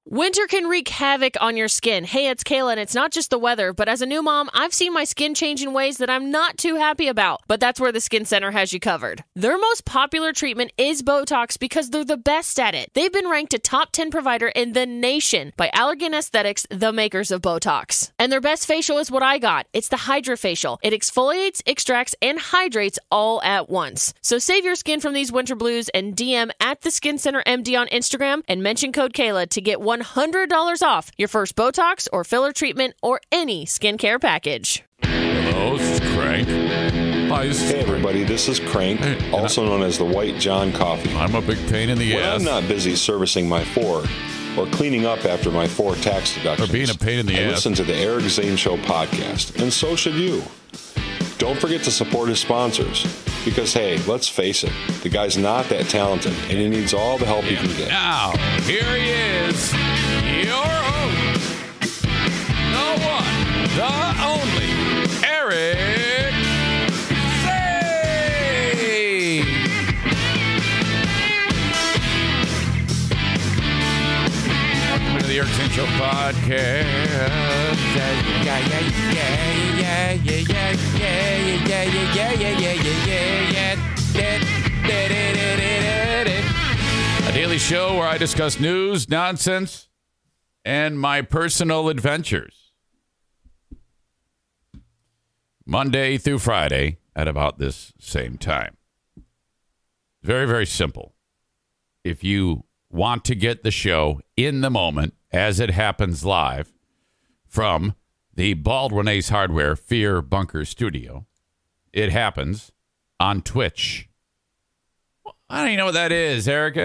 Winter can wreak havoc on your skin. Hey, it's Kayla, and it's not just the weather, but as a new mom, I've seen my skin change in ways that I'm not too happy about. But that's where the Skin Center has you covered. Their most popular treatment is Botox because they're the best at it. They've been ranked a top 10 provider in the nation by Allergan Aesthetics, the makers of Botox. And their best facial is what I got. It's the Hydra Facial. It exfoliates, extracts, and hydrates all at once. So save your skin from these winter blues and DM at the Skin Center MD on Instagram and mention code Kayla to get $100 off your first Botox or filler treatment or any skincare package. Hello, this is Crank. Hi, this is Hey, everybody, this is Crank, also known as the White John Coffee. I'm a big pain in the When ass. I'm not busy servicing my Ford or cleaning up after my 4 tax deductions, Or being a pain in the I ass. listen to the Eric Zane Show Podcast, and so should you. Don't forget to support his sponsors, because, hey, let's face it, the guy's not that talented, and he needs all the help he can get. Now, here he is, your host, the one, the only, Eric Zane. Welcome to the Eric Zane Show Podcast. A daily show where I discuss news, nonsense, and my personal adventures. Monday through Friday at about this same time. Very, very simple. If you want to get the show in the moment as it happens live from the Baldwin Ace Hardware Fear Bunker Studio, it happens on Twitch. I don't even know what that is, Eric.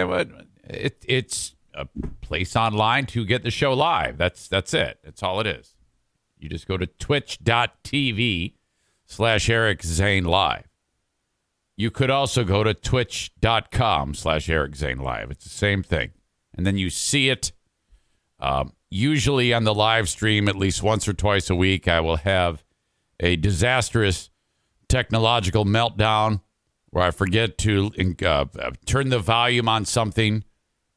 It's a place online to get the show live. That's it. That's all it is. You just go to twitch.tv/Eric Zane Live. You could also go to twitch.com/Eric Zane Live. It's the same thing. And then you see it usually on the live stream at least once or twice a week. I will have a disastrous technological meltdown where I forget to turn the volume on something,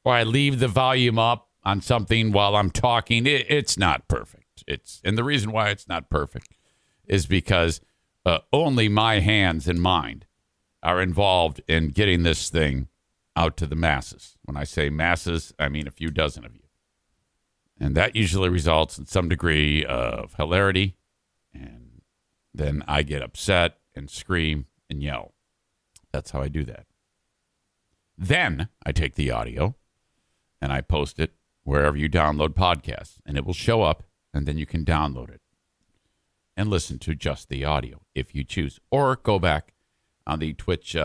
or I leave the volume up on something while I'm talking. It's not perfect. And the reason why it's not perfect is because only my hands and mind are involved in getting this thing out to the masses. When I say masses, I mean a few dozen of you. And that usually results in some degree of hilarity. And then I get upset and scream and yell. That's how I do that. Then I take the audio and I post it wherever you download podcasts. And it will show up, and then you can download it and listen to just the audio if you choose. Or go back on the Twitch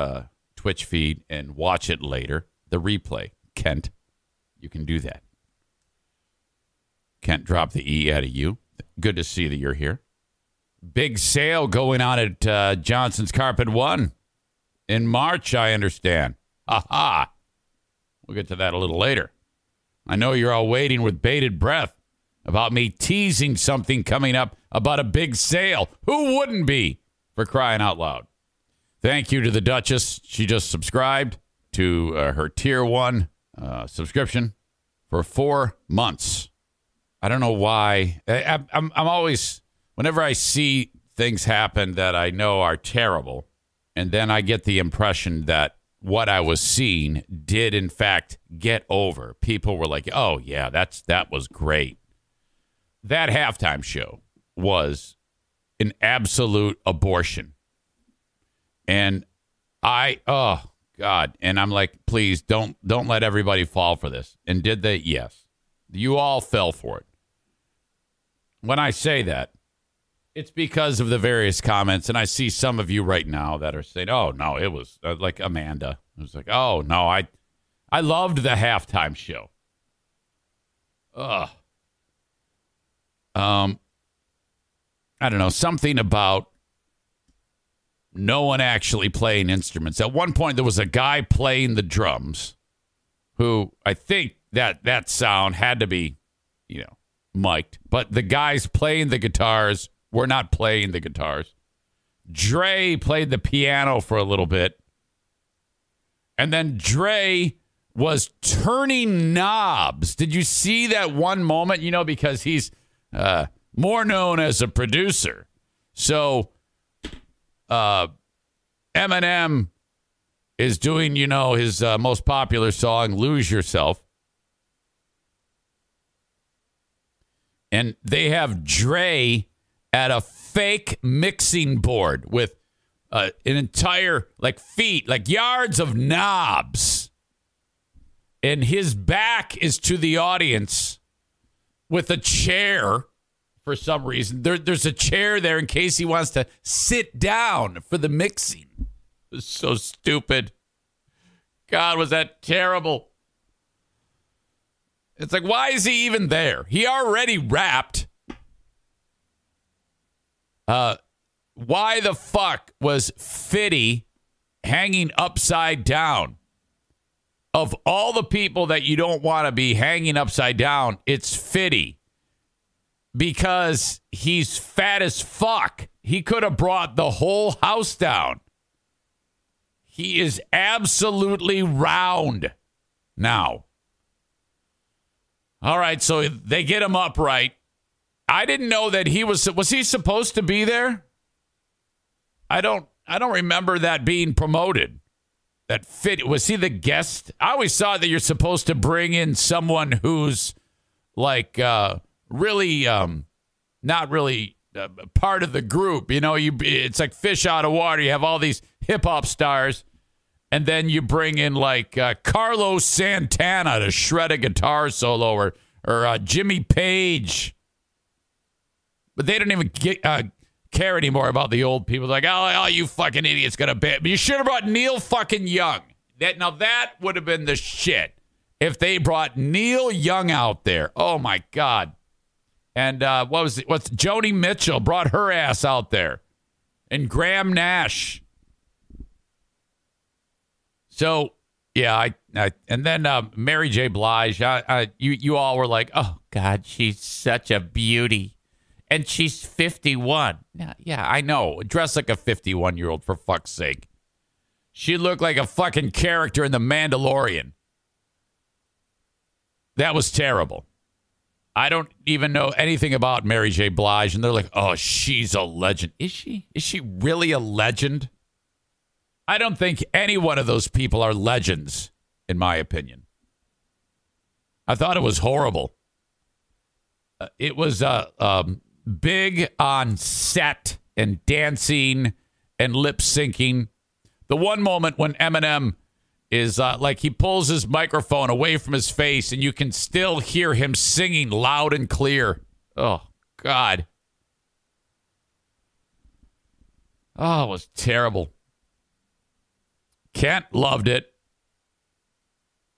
feed and watch it later. The replay. Kent, you can do that. Kent, drop the E out of you. Good to see that you're here. Big sale going on at Johnson's Carpet One in March, I understand. Aha! We'll get to that a little later. I know you're all waiting with bated breath about me teasing something coming up about a big sale. Who wouldn't be, for crying out loud? Thank you to the Duchess. She just subscribed to her Tier 1 subscription for 4 months. I don't know why. I'm always, whenever I see things happen that I know are terrible, and then I get the impression that what I was seeing did, in fact, get over. People were like, oh, yeah, that was great. That halftime show was an absolute abortion. And oh, God. And I'm like, please, don't let everybody fall for this. And did they? Yes. You all fell for it. When I say that, it's because of the various comments, and I see some of you right now that are saying, oh, no, it was like Amanda. It was like, oh, no, I loved the halftime show. Ugh. I don't know, something about no one actually playing instruments. At one point, there was a guy playing the drums who I think that sound had to be, mic'd. But the guys playing the guitars were not playing the guitars. Dre played the piano for a little bit. And then Dre was turning knobs. Did you see that one moment? You know, because he's more known as a producer. So Eminem is doing, you know, his most popular song, Lose Yourself. And they have Dre at a fake mixing board with an entire, like, feet, like yards of knobs. And his back is to the audience with a chair for some reason. There's a chair there in case he wants to sit down for the mixing. It was so stupid. God, was that terrible. It's like, why is he even there? He already rapped. Why the fuck was Fitty hanging upside down? Of all the people that you don't want to be hanging upside down, it's Fitty. Because he's fat as fuck. He could have brought the whole house down. He is absolutely round now. All right, so they get him upright. I didn't know that he was he supposed to be there? I don't remember that being promoted. That Fit, was he the guest? I always thought that you're supposed to bring in someone who's like really not really part of the group. You know, it's like fish out of water. You have all these hip hop stars, and then you bring in like Carlos Santana to shred a guitar solo, or Jimmy Page. But they don't even care anymore about the old people. Like, oh, you fucking idiot's gonna bet. But you should have brought Neil fucking Young. That would have been the shit if they brought Neil Young out there. Oh my God. And what's Joni Mitchell brought her ass out there, and Graham Nash. So yeah, I and then Mary J. Blige. You all were like, oh God, she's such a beauty. And she's 51. Yeah, I know. Dressed like a 51-year-old, for fuck's sake. She looked like a fucking character in The Mandalorian. That was terrible. I don't even know anything about Mary J. Blige, and they're like, oh, she's a legend. Is she? Is she really a legend? I don't think any one of those people are legends, in my opinion. I thought it was horrible. It was big on set and dancing and lip syncing. The one moment when Eminem is like he pulls his microphone away from his face and you can still hear him singing loud and clear. Oh, God. Oh, it was terrible. Kent loved it.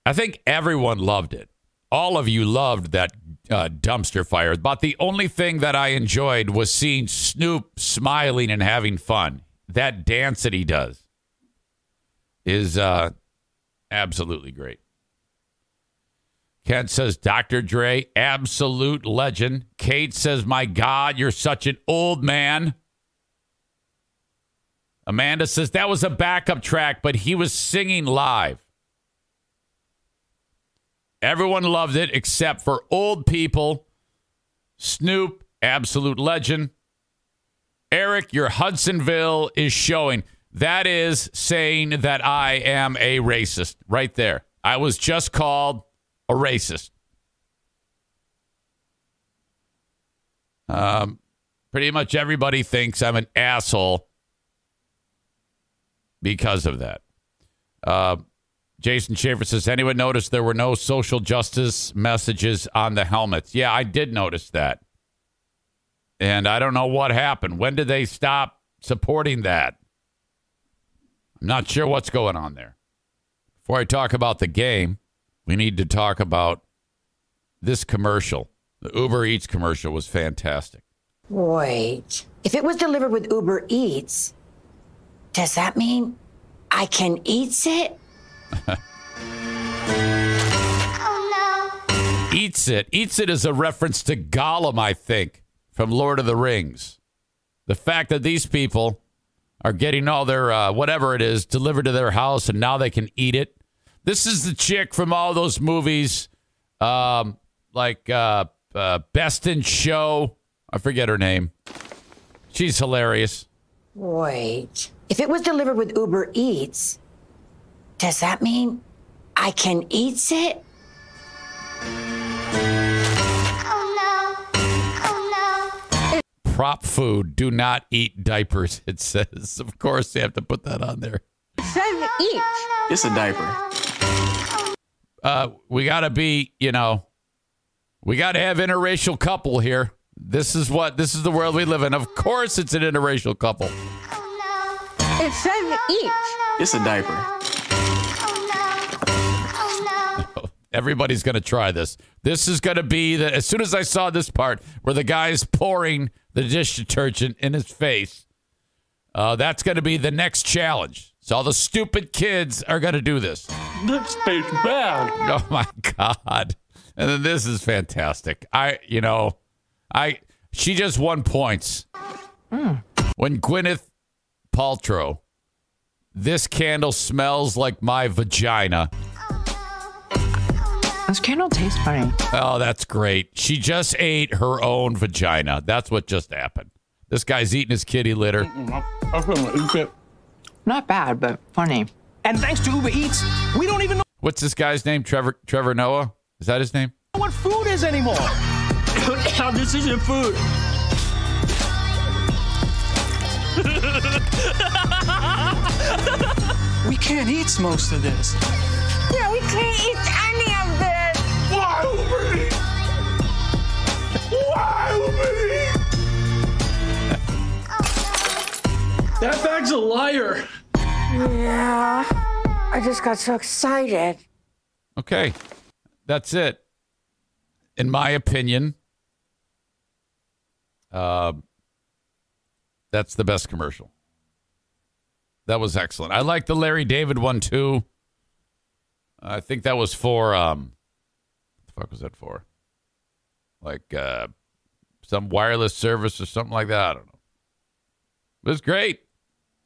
I think everyone loved it. All of you loved that dumpster fire. But the only thing that I enjoyed was seeing Snoop smiling and having fun. That dance that he does is absolutely great. Kent says, Dr. Dre, absolute legend. Kate says, my God, you're such an old man. Amanda says, that was a backup track, but he was singing live. Everyone loved it except for old people. Snoop, absolute legend. Eric, your Hudsonville is showing. That is saying that I am a racist right there. I was just called a racist. Pretty much everybody thinks I'm an asshole because of that. Jason Schaefer says, anyone notice there were no social justice messages on the helmets? Yeah, I did notice that. And I don't know what happened. When did they stop supporting that? I'm not sure what's going on there. Before I talk about the game, we need to talk about this commercial. The Ubereats commercial was fantastic. Wait, if it was delivered with Uber Eats, does that mean I can eat it? Oh no. Eats It. Eats It is a reference to Gollum, I think, from Lord of the Rings. The fact that these people are getting all their whatever it is delivered to their house and now they can eat it. This is the chick from all those movies, like Best in Show. I forget her name. She's hilarious. Wait. If it was delivered with Uber Eats, does that mean I can eat it? Prop food, do not eat diapers, it says. Of course, they have to put that on there. It says eat. It's a diaper. We got to be, we got to have interracial couple here. This is the world we live in. Of course, it's an interracial couple. It says eat. It's a diaper. Everybody's going to try this. This is going to be as soon as I saw this part where the guy's pouring the dish detergent in his face, that's going to be the next challenge. So all the stupid kids are going to do this. This tastes bad. Oh my God. And then this is fantastic. She just won points. When Gwyneth Paltrow, this candle smells like my vagina. This candle tastes funny. Oh, that's great. She just ate her own vagina. That's what just happened. This guy's eating his kitty litter. Not bad, but funny. And thanks to Uber Eats, we don't even know What's this guy's name? Trevor Noah? Is that his name? what food is anymore. This isn't food. We can't eat most of this. Yeah, we can't eat any of this. Why Uber Eats? Why Uber Eats? That bag's a liar. Yeah. I just got so excited. Okay. That's it. In my opinion, that's the best commercial. That was excellent. I like the Larry David one, too. I think that was for, what the fuck was that for? Like some wireless service or something like that. I don't know. It was great.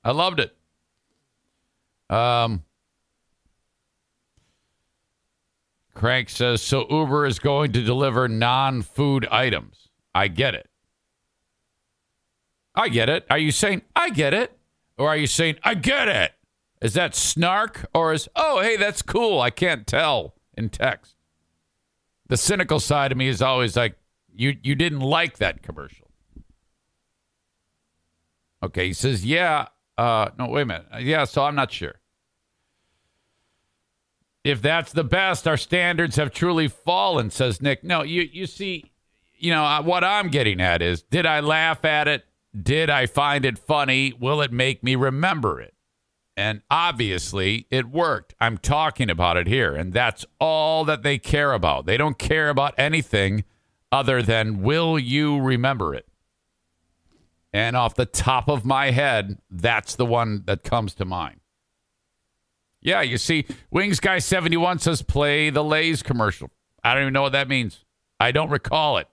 I loved it. Crank says, so Uber is going to deliver non-food items. I get it. I get it. Are you saying, I get it? Or are you saying, I get it? Is that snark? Or is, oh, hey, that's cool. I can't tell in text. The cynical side of me is always like, you didn't like that commercial. Okay, he says, yeah. No, wait a minute. Yeah, so I'm not sure. If that's the best, our standards have truly fallen, says Nick. No, you see, what I'm getting at is, did I laugh at it? Did I find it funny? Will it make me remember it? And obviously, it worked. I'm talking about it here, and that's all that they care about. They don't care about anything other than, will you remember it? And off the top of my head, that's the one that comes to mind. Yeah, you see, Wings Guy 71 says, play the Lay's commercial. I don't even know what that means. I don't recall it.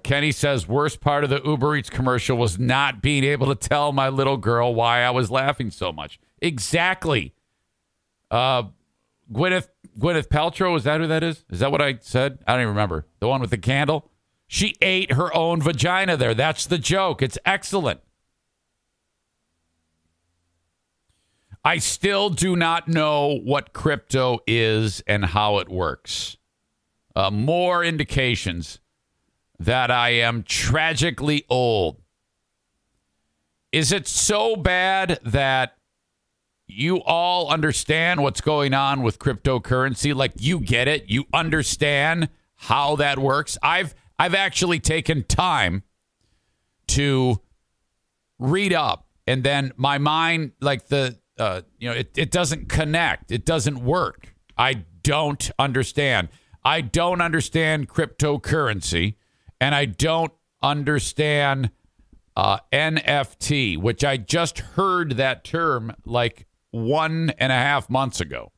Kenny says, worst part of the Uber Eats commercial was not being able to tell my little girl why I was laughing so much. Exactly. Gwyneth Paltrow, is that who that is? Is that what I said? I don't even remember. The one with the candle? She ate her own vagina there. That's the joke. It's excellent. I still do not know what crypto is and how it works. More indications that I am tragically old. Is it so bad that you all understand what's going on with cryptocurrency? Like, you get it? You understand how that works? I've actually taken time to read up, and then my mind, like it doesn't connect. It doesn't work. I don't understand. I don't understand cryptocurrency, and I don't understand NFT, which I just heard that term like 1.5 months ago.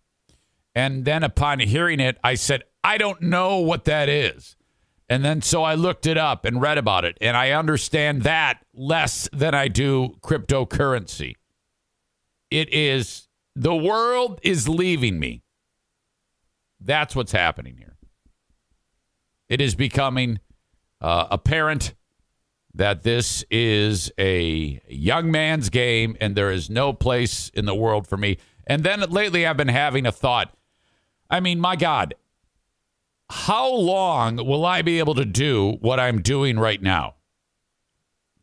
And then upon hearing it, I said, I don't know what that is. And then so I looked it up and read about it, and I understand that less than I do cryptocurrency. the world is leaving me. That's what's happening here. It is becoming apparent that this is a young man's game and there is no place in the world for me. And then lately I've been having a thought. I mean, my God, how long will I be able to do what I'm doing right now?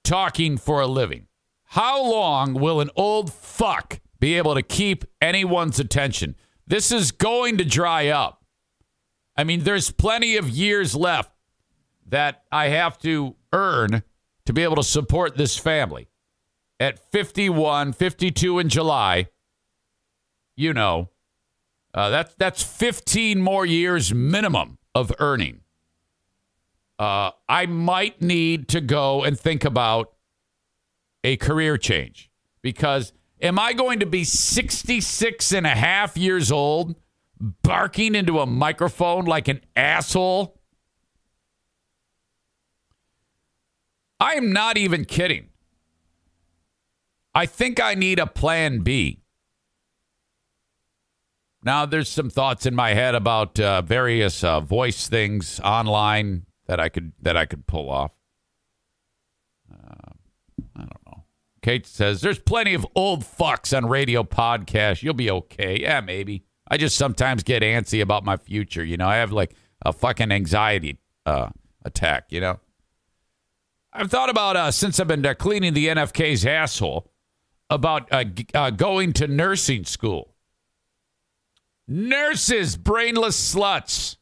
Talking for a living. How long will an old fuck be able to keep anyone's attention? This is going to dry up. I mean, there's plenty of years left that I have to earn to be able to support this family. At 51, 52 in July, you know, that's 15 more years minimum of earning. I might need to go and think about a career change, because am I going to be 66 and a half years old barking into a microphone like an asshole? I am not even kidding. I think I need a plan B. Now, there's some thoughts in my head about various voice things online that I could pull off. I don't know. Kate says, there's plenty of old fucks on radio podcasts. You'll be okay. Yeah, maybe. I just sometimes get antsy about my future. You know, I have like a fucking anxiety attack, you know. I've thought about, since I've been cleaning the NFK's asshole, about going to nursing school. Nurses, brainless sluts.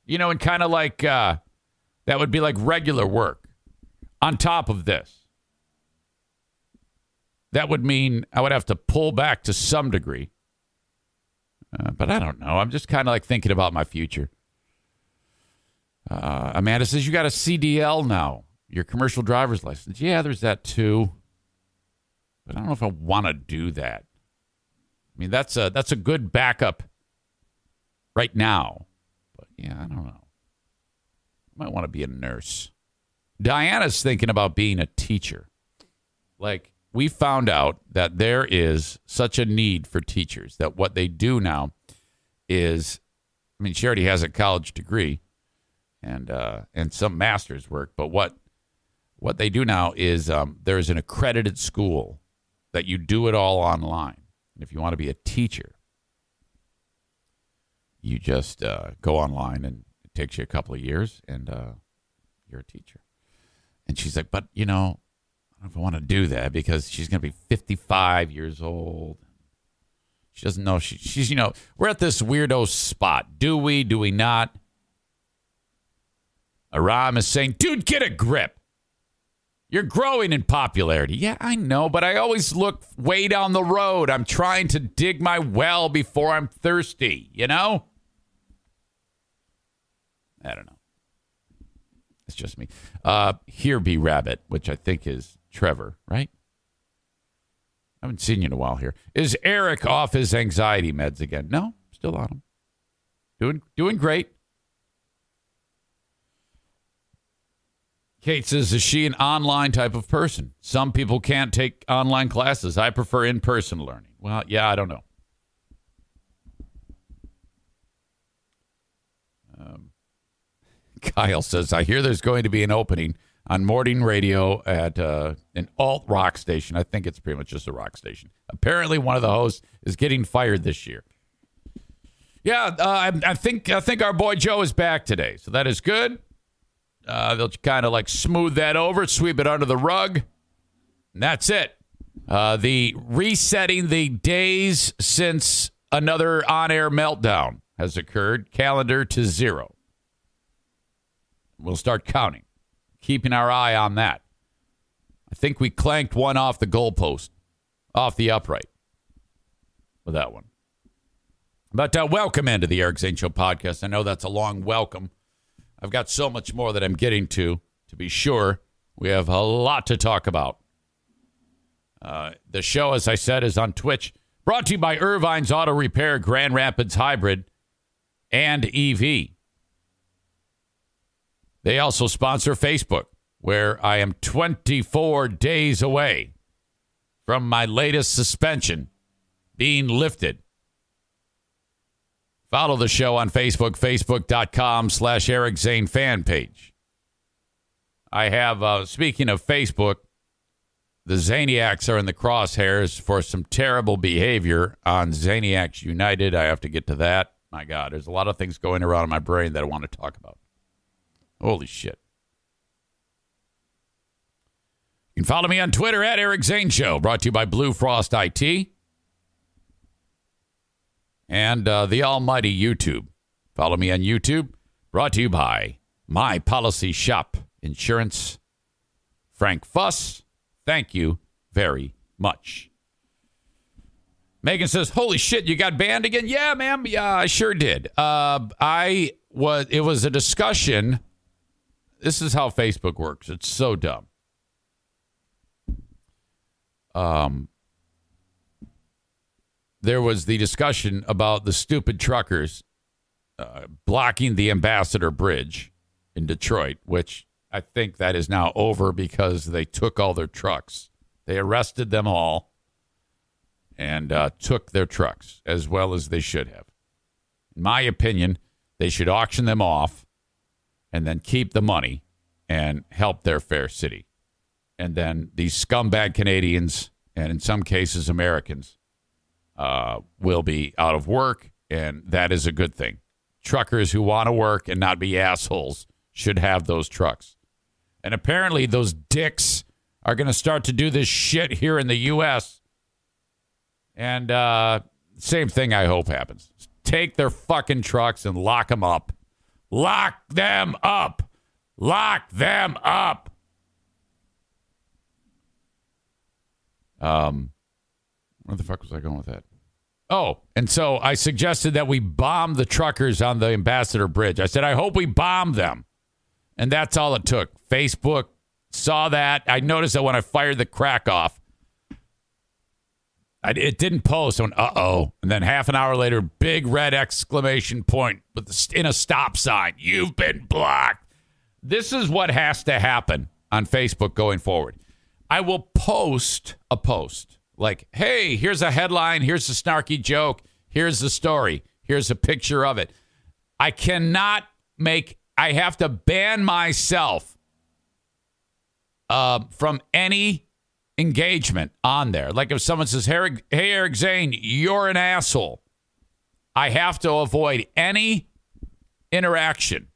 You know, and kind of like, that would be like regular work. On top of this. That would mean I would have to pull back to some degree. But I don't know. I'm just kind of like thinking about my future. Amanda says, you got a CDL now. Your commercial driver's license. Yeah, there's that too. But I don't know if I want to do that. I mean, that's a good backup right now. But yeah, I don't know. I might want to be a nurse. Diana's thinking about being a teacher. Like, we found out that there is such a need for teachers that what they do now is, I mean, she already has a college degree and some master's work, but what they do now is there's an accredited school that you do it all online. If you want to be a teacher, you just go online, and it takes you a couple of years, and you're a teacher. And she's like, but, you know, I don't know if I want to do that because she's going to be 55 years old. She doesn't know. She's, you know, we're at this weirdo spot. Do we not? Aram is saying, dude, get a grip. You're growing in popularity. Yeah, I know, but I always look way down the road. I'm trying to dig my well before I'm thirsty, you know? I don't know. It's just me. Here be Rabbit, which I think is Trevor, right? I haven't seen you in a while here. Is Eric off his anxiety meds again? No, still on them. Doing great. Kate says, is she an online type of person? Some people can't take online classes. I prefer in-person learning. Well, yeah, I don't know. Kyle says, I hear there's going to be an opening on morning radio at an alt rock station. I think it's pretty much just a rock station. Apparently, one of the hosts is getting fired this year. Yeah, I think our boy Joe is back today, so that is good. They'll kind of like smooth that over, sweep it under the rug, and that's it. The resetting the days since another on-air meltdown has occurred, calendar to 0. We'll start counting, keeping our eye on that. I think we clanked one off the goalpost, off the upright with that one. But welcome into the Eric Zane Show Podcast. I know that's a long welcome. I've got so much more that I'm getting to be sure. We have a lot to talk about. The show, as I said, is on Twitch. Brought to you by Irvine's Auto Repair, Grand Rapids Hybrid, and EV. They also sponsor Facebook, where I am 24 days away from my latest suspension being lifted. Follow the show on Facebook, facebook.com/Eric Zane fan page. I have, speaking of Facebook, the Zaniacs are in the crosshairs for some terrible behavior on Zaniacs United. I have to get to that. My God, there's a lot of things going around in my brain that I want to talk about. Holy shit. You can follow me on Twitter at Eric Zane Show, brought to you by Blue Frost IT. And the almighty YouTube. Follow me on YouTube. Brought to you by My Policy Shop Insurance. Frank Fuss. Thank you very much. Megan says, holy shit, you got banned again? Yeah, ma'am. Yeah, I sure did. It was a discussion. This is how Facebook works. It's so dumb. There was the discussion about the stupid truckers blocking the Ambassador Bridge in Detroit, which I think that is now over because they took all their trucks. They arrested them all and took their trucks, as well as they should have. In my opinion, they should auction them off and then keep the money and help their fair city. And then these scumbag Canadians, and in some cases Americans, will be out of work, and that is a good thing. Truckers who want to work and not be assholes should have those trucks. And apparently those dicks are going to start to do this shit here in the U.S. And same thing I hope happens. Take their fucking trucks and lock them up. Lock them up. Lock them up. Where the fuck was I going with that? Oh, and so I suggested that we bomb the truckers on the Ambassador Bridge. I said, I hope we bomb them. And that's all it took. Facebook saw that. I noticed that when I fired the crack off, it didn't post. I went, uh-oh. And then half an hour later, big red exclamation point in a stop sign. You've been blocked. This is what has to happen on Facebook going forward. I will post a post like, hey, here's a headline. Here's a snarky joke. Here's the story. Here's a picture of it. I have to ban myself from any engagement on there. Like if someone says, hey, Eric Zane, you're an asshole. I have to avoid any interaction.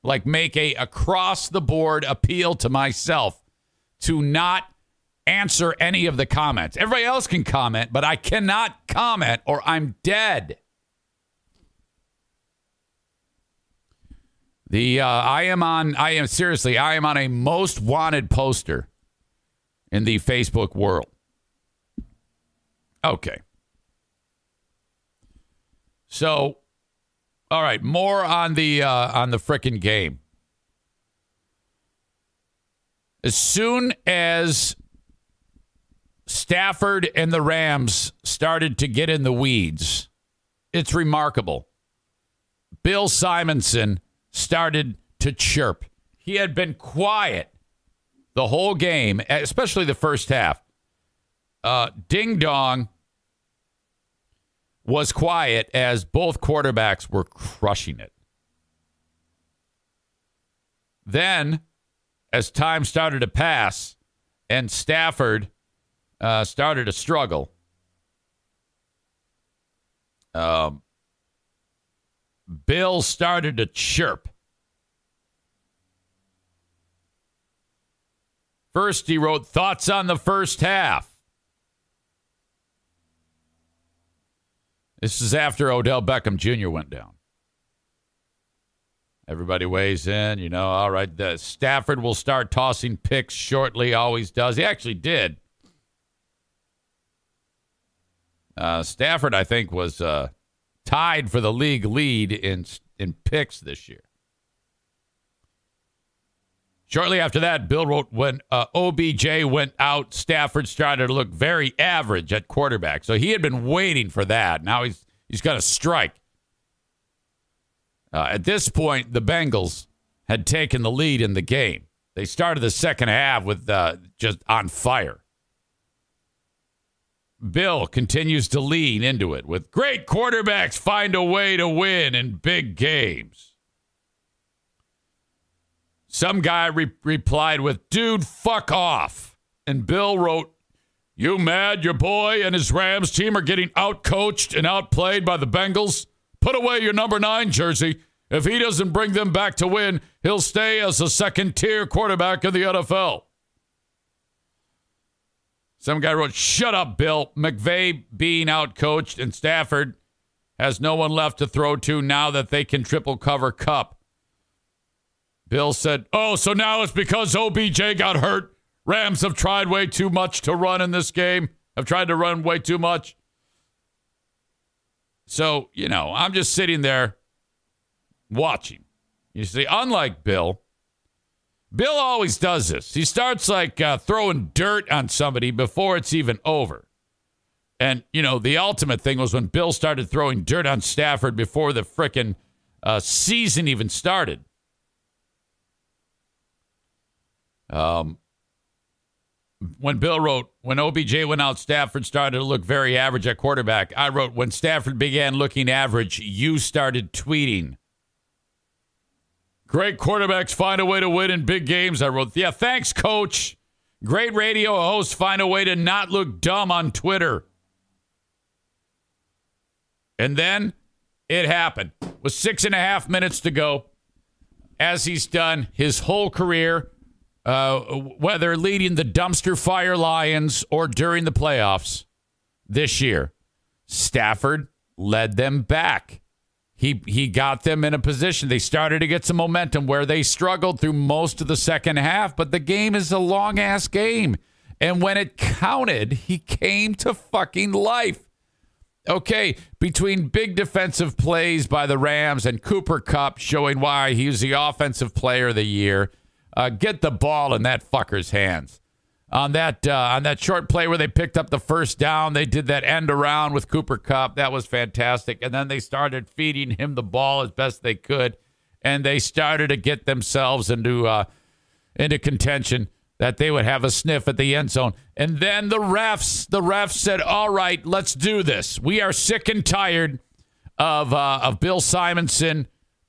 Like make a across-the-board appeal to myself to not answer any of the comments. Everybody else can comment, but I cannot comment or I'm dead. I am on a most wanted poster in the Facebook world. Okay. So, all right, more on the frickin' game. As soon as Stafford and the Rams started to get in the weeds, it's remarkable. Bill Simonson started to chirp. He had been quiet the whole game, especially the first half. Ding Dong was quiet as both quarterbacks were crushing it. Then, as time started to pass and Stafford started to struggle, Bill started to chirp. First, he wrote, thoughts on the first half. This is after Odell Beckham Jr. went down. Everybody weighs in, all right, Stafford will start tossing picks shortly, always does. He actually did. Stafford, I think, was tied for the league lead in picks this year. Shortly after that, Bill wrote, when OBJ went out, Stafford started to look very average at quarterback. So he had been waiting for that. Now he's got a strike. At this point, the Bengals had taken the lead in the game. They started the second half with just on fire. Bill continues to lean into it with great quarterbacks find a way to win in big games. Some guy replied with, dude, fuck off. And Bill wrote, you mad your boy and his Rams team are getting outcoached and outplayed by the Bengals? Put away your number 9 jersey. If he doesn't bring them back to win, he'll stay as a second-tier quarterback in the NFL. Some guy wrote, shut up, Bill. McVay being outcoached and Stafford has no one left to throw to now that they can triple cover Cup. Bill said, oh, so now it's because OBJ got hurt. Rams have tried way too much to run in this game. Have tried to run way too much. So, I'm just sitting there watching. You see, unlike Bill always does this. He starts throwing dirt on somebody before it's even over. And, the ultimate thing was when Bill started throwing dirt on Stafford before the frickin' season even started. When Bill wrote, when OBJ went out, Stafford started to look very average at quarterback. I wrote, when Stafford began looking average, you started tweeting. Great quarterbacks find a way to win in big games. I wrote, yeah, thanks, coach. Great radio hosts find a way to not look dumb on Twitter. And then it happened. With 6.5 minutes to go, as he's done his whole career, whether leading the dumpster fire Lions or during the playoffs this year, Stafford led them back. He got them in a position. They started to get some momentum where they struggled through most of the second half, but the game is a long-ass game. And when it counted, he came to fucking life. Okay, between big defensive plays by the Rams and Cooper Kupp showing why he was the offensive player of the year, get the ball in that fucker's hands. On that short play where they picked up the first down, they did that end around with Cooper Kupp. That was fantastic. And then they started feeding him the ball as best they could, and they started to get themselves into contention that they would have a sniff at the end zone. And then the refs said, all right, let's do this. We are sick and tired of Bill Simonson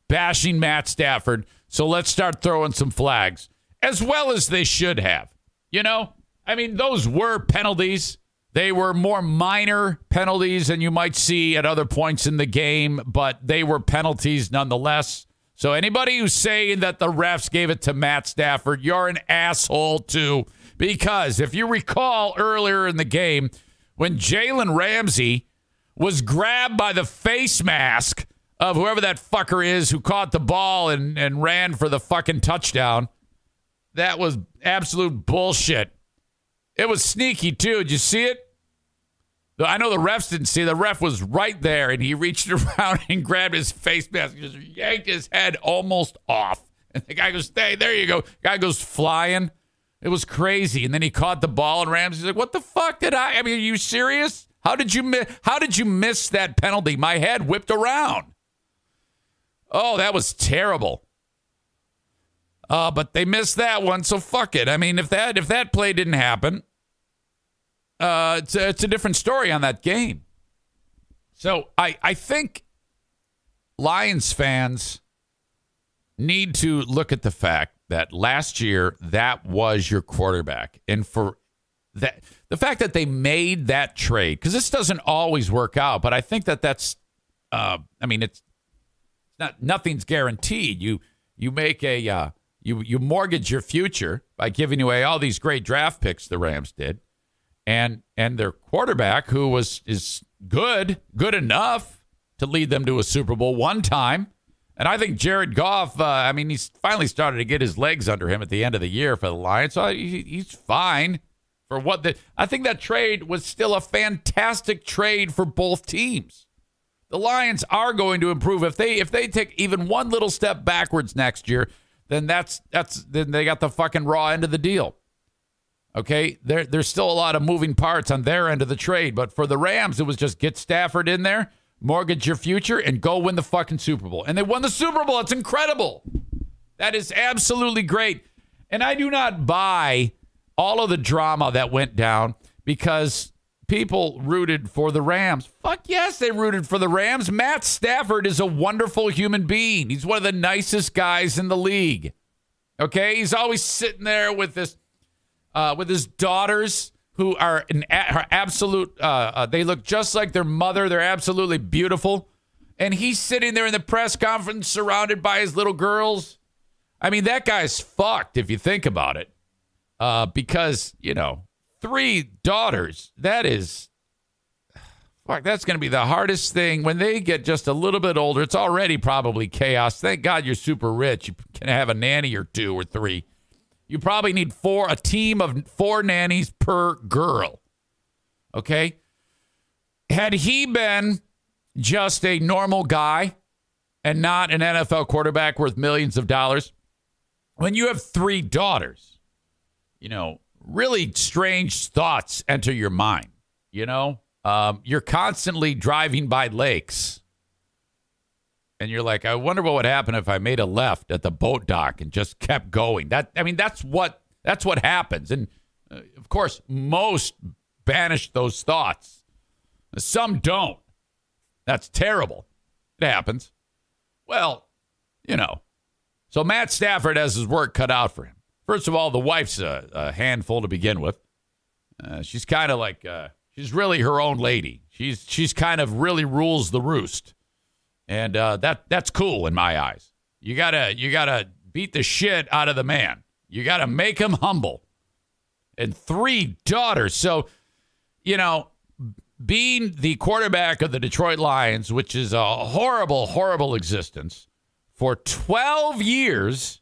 bashing Matt Stafford, so let's start throwing some flags, as well as they should have. Those were penalties. They were more minor penalties than you might see at other points in the game, but they were penalties nonetheless. So anybody who's saying that the refs gave it to Matt Stafford, you're an asshole too. Because if you recall earlier in the game, when Jalen Ramsey was grabbed by the face mask of whoever that fucker is who caught the ball and ran for the fucking touchdown, that was absolute bullshit. It was sneaky, too. Did you see it? I know the refs didn't see it. The ref was right there, and he reached around and grabbed his face mask and just yanked his head almost off. And the guy goes, hey, there you go. Guy goes flying. It was crazy. And then he caught the ball, and Ramsey's like, what the fuck did are you serious? How did you miss that penalty? My head whipped around. Oh, that was terrible. But they missed that one, so fuck it. If that play didn't happen, it's a different story on that game. So I think Lions fans need to look at the fact that last year that was your quarterback, and for that, the fact that they made that trade, because this doesn't always work out, but I think that's it's not, nothing's guaranteed. You make a You mortgage your future by giving away all these great draft picks the Rams did, and their quarterback who is good enough to lead them to a Super Bowl one time. And I think Jared Goff, he's finally started to get his legs under him at the end of the year for the Lions, so he's fine for I think that trade was still a fantastic trade for both teams. The Lions are going to improve if they take even one little step backwards next year. Then then they got the fucking raw end of the deal. Okay, there's still a lot of moving parts on their end of the trade, but for the Rams, it was just get Stafford in there, mortgage your future, and go win the fucking Super Bowl. And they won the Super Bowl. It's incredible. That is absolutely great. And I do not buy all of the drama that went down because people rooted for the Rams. Fuck yes, they rooted for the Rams. Matt Stafford is a wonderful human being. He's one of the nicest guys in the league. Okay, he's always sitting there with this, with his daughters who are are absolute. They look just like their mother. They're absolutely beautiful, and he's sitting there in the press conference surrounded by his little girls. I mean, that guy's fucked if you think about it, because 3 daughters. That's going to be the hardest thing when they get just a little bit older. It's already probably chaos. Thank God you're super rich. You can have a nanny or 2 or 3. You probably need a team of 4 nannies per girl. Okay? Had he been just a normal guy and not an NFL quarterback worth millions of dollars, when you have 3 daughters, really strange thoughts enter your mind. You're constantly driving by lakes, and you're like, I wonder what would happen if I made a left at the boat dock and just kept going. That's what happens. And of course, most banish those thoughts. Some don't. That's terrible. It happens. Well, so Matt Stafford has his work cut out for him. First of all, the wife's a handful to begin with. She's kind of like, she's really her own lady. She's kind of really rules the roost. And that's cool in my eyes. You gotta beat the shit out of the man. You gotta make him humble. And 3 daughters. So, being the quarterback of the Detroit Lions, which is a horrible, horrible existence, for 12 years,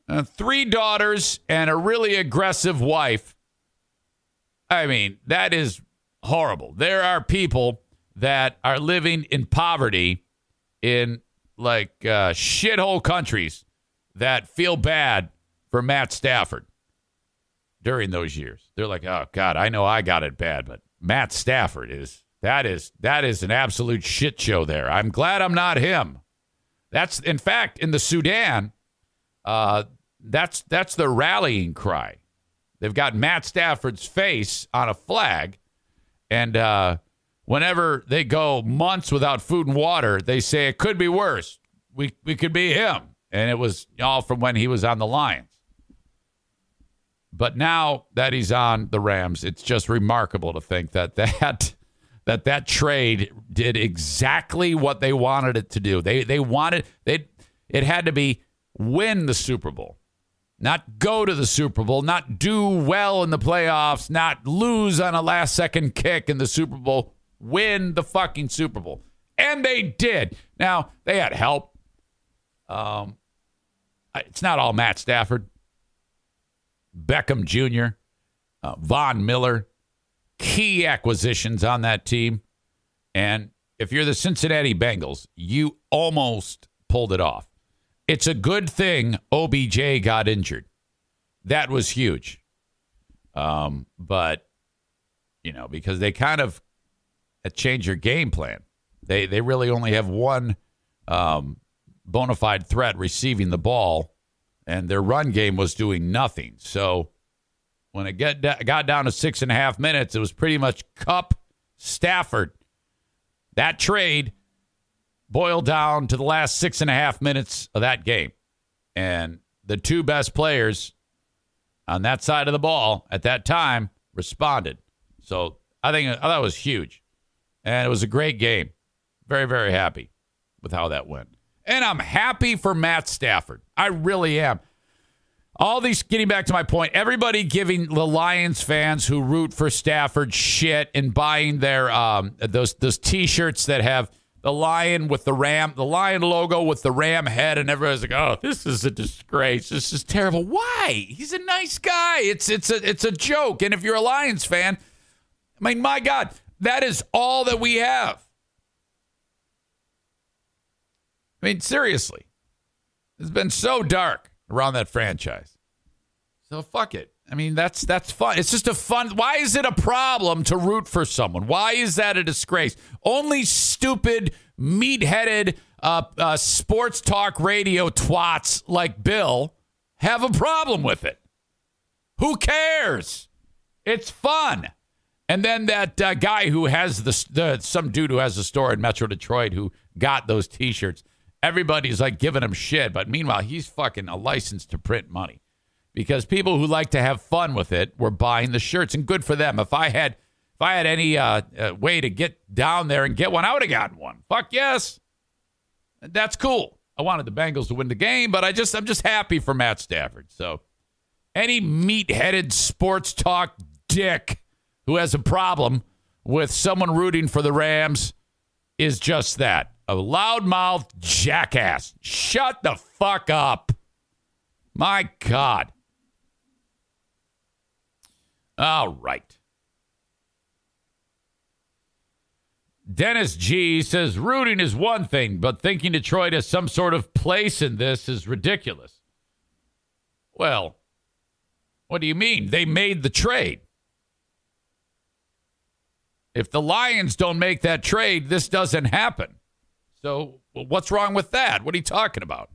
3 daughters, and a really aggressive wife. I mean, that is horrible. There are people that are living in poverty in shithole countries that feel bad for Matt Stafford during those years. They're like, oh God, I know I got it bad, but Matt Stafford is an absolute shit show there. I'm glad I'm not him. That's, in fact, in the Sudan, that's the rallying cry. They've got Matt Stafford's face on a flag, and whenever they go months without food and water, they say it could be worse. We could be him. And it was all from when he was on the Lions. But now that he's on the Rams, it's just remarkable to think that trade did exactly what they wanted it to do. It had to be win the Super Bowl, not go to the Super Bowl, not do well in the playoffs, not lose on a last-second kick in the Super Bowl, win the fucking Super Bowl. And they did. Now, they had help. It's not all Matt Stafford. Beckham Jr., Von Miller, key acquisitions on that team. And if you're the Cincinnati Bengals, you almost pulled it off. It's a good thing OBJ got injured. That was huge. But, because they kind of changed your game plan. They really only have one bona fide threat receiving the ball, and their run game was doing nothing. So when it got down to 6.5 minutes, it was pretty much Kupp, Stafford. That trade boiled down to the last 6.5 minutes of that game. And the 2 best players on that side of the ball at that time responded. So I thought it was huge. And it was a great game. Very, very happy with how that went. And I'm happy for Matt Stafford. I really am. All these, getting back to my point, everybody giving the Lions fans who root for Stafford shit and buying their those T-shirts that have the lion with the lion logo with the ram head, and everybody's like, "Oh, this is a disgrace. This is terrible." Why? He's a nice guy. It's a joke. And if you're a Lions fan, I mean, my God, that is all that we have. I mean, seriously, it's been so dark around that franchise. So fuck it. I mean, that's fun. It's just a fun. Why is it a problem to root for someone? Why is that a disgrace? Only stupid, meat-headed sports talk radio twats like Bill have a problem with it. Who cares? It's fun. And then that guy who has some dude who has a store in Metro Detroit who got those T-shirts. Everybody's like giving him shit, but meanwhile, he's fucking a license to print money because people who like to have fun with it were buying the shirts, and good for them. If I had any way to get down there and get one, I would have gotten one. Fuck yes, that's cool. I wanted the Bengals to win the game, but I'm just happy for Matt Stafford. So, any meat-headed sports talk dick who has a problem with someone rooting for the Rams is just that. A loudmouth jackass. Shut the fuck up. My God. All right. Dennis G says, rooting is one thing, but thinking Detroit has some sort of place in this is ridiculous. Well, what do you mean? They made the trade. If the Lions don't make that trade, this doesn't happen. So what's wrong with that? What are you talking about?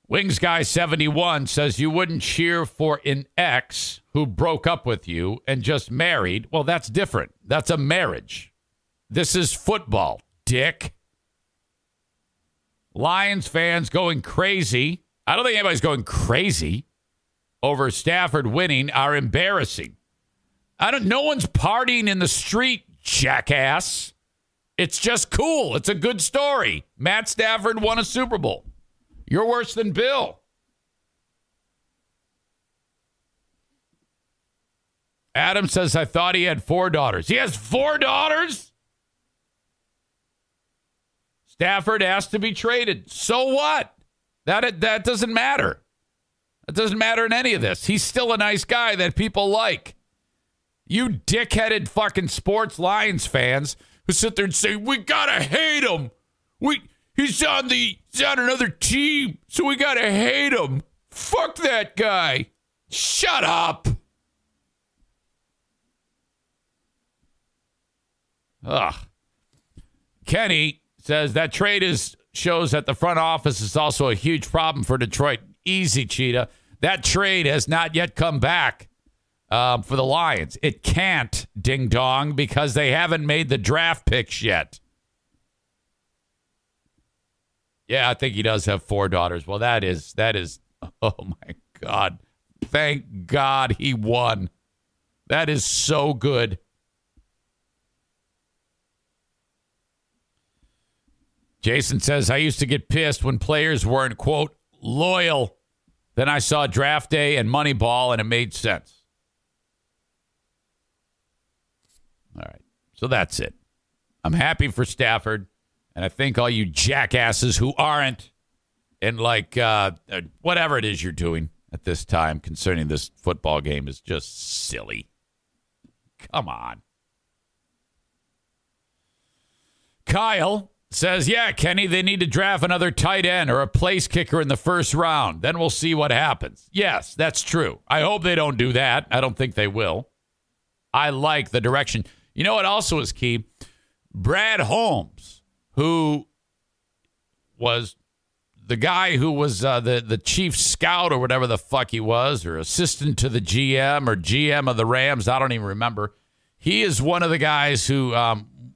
Wings Guy 71 says you wouldn't cheer for an ex who broke up with you and just married. Well, that's different. That's a marriage. This is football, dick. Lions fans going crazy. I don't think anybody's going crazy over Stafford winning are embarrassing. No one's partying in the street, jackass. It's just cool. It's a good story. Matt Stafford won a Super Bowl. You're worse than Bill. Adam says, I thought he had 4 daughters. He has 4 daughters? Stafford asked to be traded. So what? That doesn't matter. It doesn't matter in any of this. He's still a nice guy that people like. You dickheaded fucking sports Lions fans who sit there and say, we gotta hate him. He's on another team, so we gotta hate him. Fuck that guy. Shut up. Ugh. Kenny says that trade shows that the front office is also a huge problem for Detroit. Easy, Cheetah. That trade has not yet come back for the Lions. It can't, ding dong, because they haven't made the draft picks yet. Yeah, I think he does have 4 daughters. Well, that is, oh my God. Thank God he won. That is so good. Jason says, I used to get pissed when players weren't, quote, loyal. Then I saw Draft Day and Moneyball, and it made sense. All right. So that's it. I'm happy for Stafford. And I think all you jackasses who aren't, and like whatever it is you're doing at this time concerning this football game is just silly. Come on. Kyle says, yeah, Kenny, they need to draft another tight end or a place kicker in the first round. Then we'll see what happens. Yes, that's true. I hope they don't do that. I don't think they will. I like the direction. You know what also is key? Brad Holmes, who was the guy who was the chief scout or whatever the fuck he was, or assistant to the GM or GM of the Rams. I don't even remember. He is one of the guys who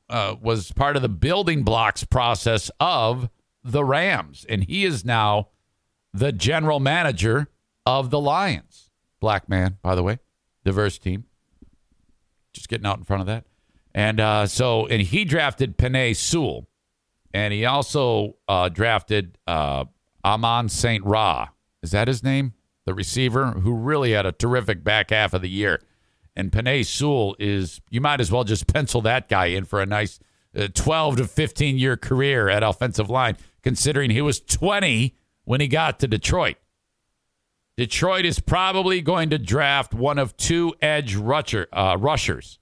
was part of the building blocks process of the Rams. And he is now the general manager of the Lions. Black man, by the way. Diverse team. Just getting out in front of that. And and he drafted Penei Sewell. And he also drafted Amon St. Ra. Is that his name? The receiver who really had a terrific back half of the year. And Penei Sewell is, you might as well just pencil that guy in for a nice 12 to 15-year career at offensive line, considering he was 20 when he got to Detroit. Detroit is probably going to draft one of 2 edge rushers.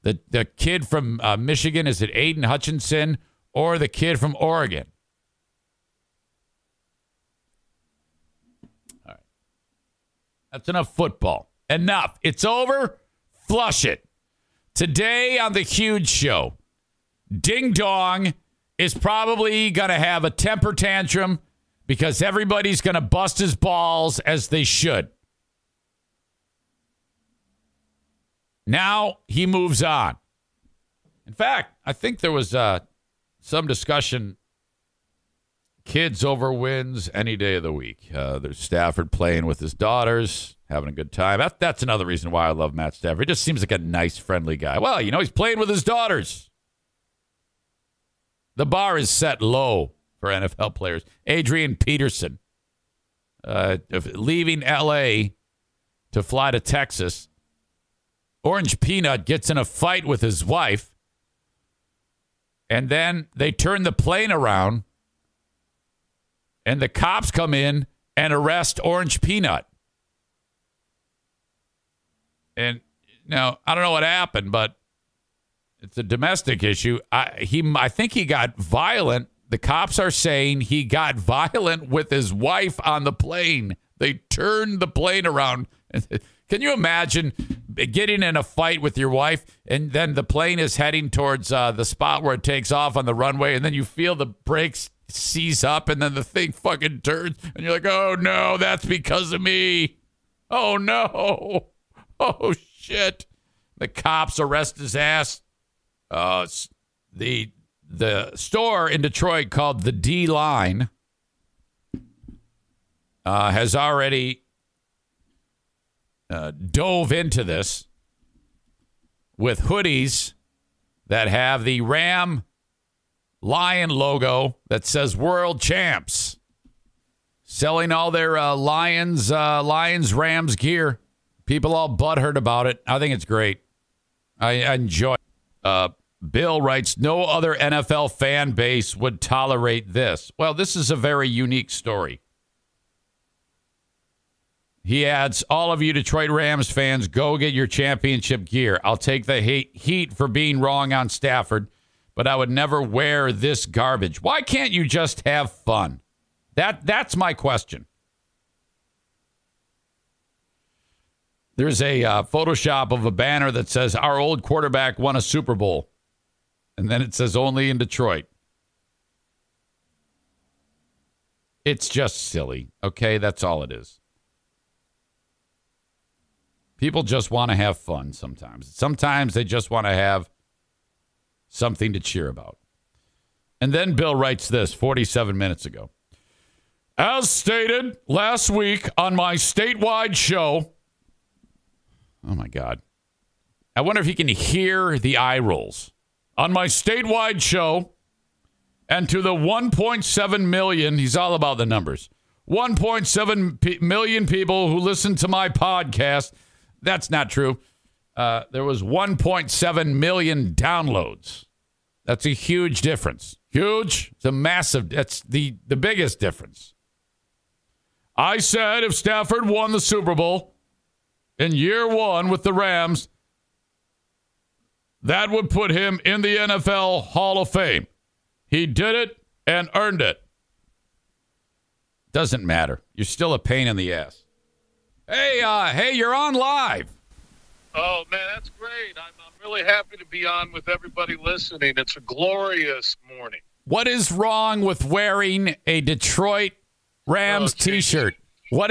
The kid from Michigan, is it Aiden Hutchinson, or the kid from Oregon? All right. That's enough football. Enough. It's over. Flush it. Today on The Huge Show, Ding Dong is probably going to have a temper tantrum because everybody's going to bust his balls as they should. Now he moves on. In fact, I think there was some discussion. Kids over wins any day of the week. There's Stafford playing with his daughters, having a good time. That's another reason why I love Matt Stafford. He just seems like a nice, friendly guy. Well, he's playing with his daughters. The bar is set low for NFL players. Adrian Peterson, leaving L.A. to fly to Texas. Orange Peanut gets in a fight with his wife. And then they turn the plane around. And the cops come in and arrest Orange Peanut. And now, I don't know what happened, but it's a domestic issue. I think he got violent. The cops are saying he got violent with his wife on the plane. They turned the plane around. Can you imagine getting in a fight with your wife, and then the plane is heading towards the spot where it takes off on the runway, and then you feel the brakes seize up, and then the thing fucking turns, and you're like, oh, no, that's because of me. Oh, no. Oh, shit. The cops arrest his ass. The store in Detroit called the D-Line has already dove into this with hoodies that have the Ram Lion logo that says World Champs, selling all their Lions Rams gear. People all butthurt about it. I think it's great. I enjoy it. Bill writes, no other NFL fan base would tolerate this. Well, this is a very unique story. He adds, all of you Detroit Rams fans, go get your championship gear. I'll take the heat for being wrong on Stafford, but I would never wear this garbage. Why can't you just have fun? That's my question. There's a Photoshop of a banner that says, our old quarterback won a Super Bowl. And then it says, only in Detroit. It's just silly, okay? That's all it is. People just want to have fun sometimes. Sometimes they just want to have something to cheer about. And then Bill writes this 47 minutes ago. As stated last week on my statewide show. Oh, my God. I wonder if he can hear the eye rolls. On my statewide show, and to the 1.7 million, he's all about the numbers, 1.7 million people who listen to my podcast. That's not true. There was 1.7 million downloads. That's a huge difference. Huge. It's a massive. That's the biggest difference. I said if Stafford won the Super Bowl in year one with the Rams, that would put him in the NFL Hall of Fame. He did it and earned it. Doesn't matter. You're still a pain in the ass. Hey, you're on live. Oh, man, that's great. I'm really happy to be on with everybody listening. It's a glorious morning. What is wrong with wearing a Detroit Rams T-shirt? Why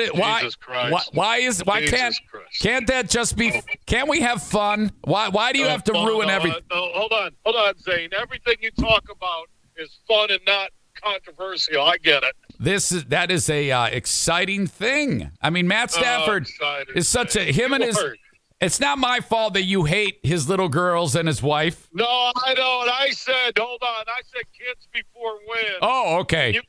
can't that just be? Can't we have fun? Why do you have to ruin everything? Hold on, Zane. Everything you talk about is fun and not controversial. I get it. That is a exciting thing. I mean, Matt Stafford is such a It's not my fault that you hate his little girls and his wife. No, I don't. I said kids before wins. Oh, okay.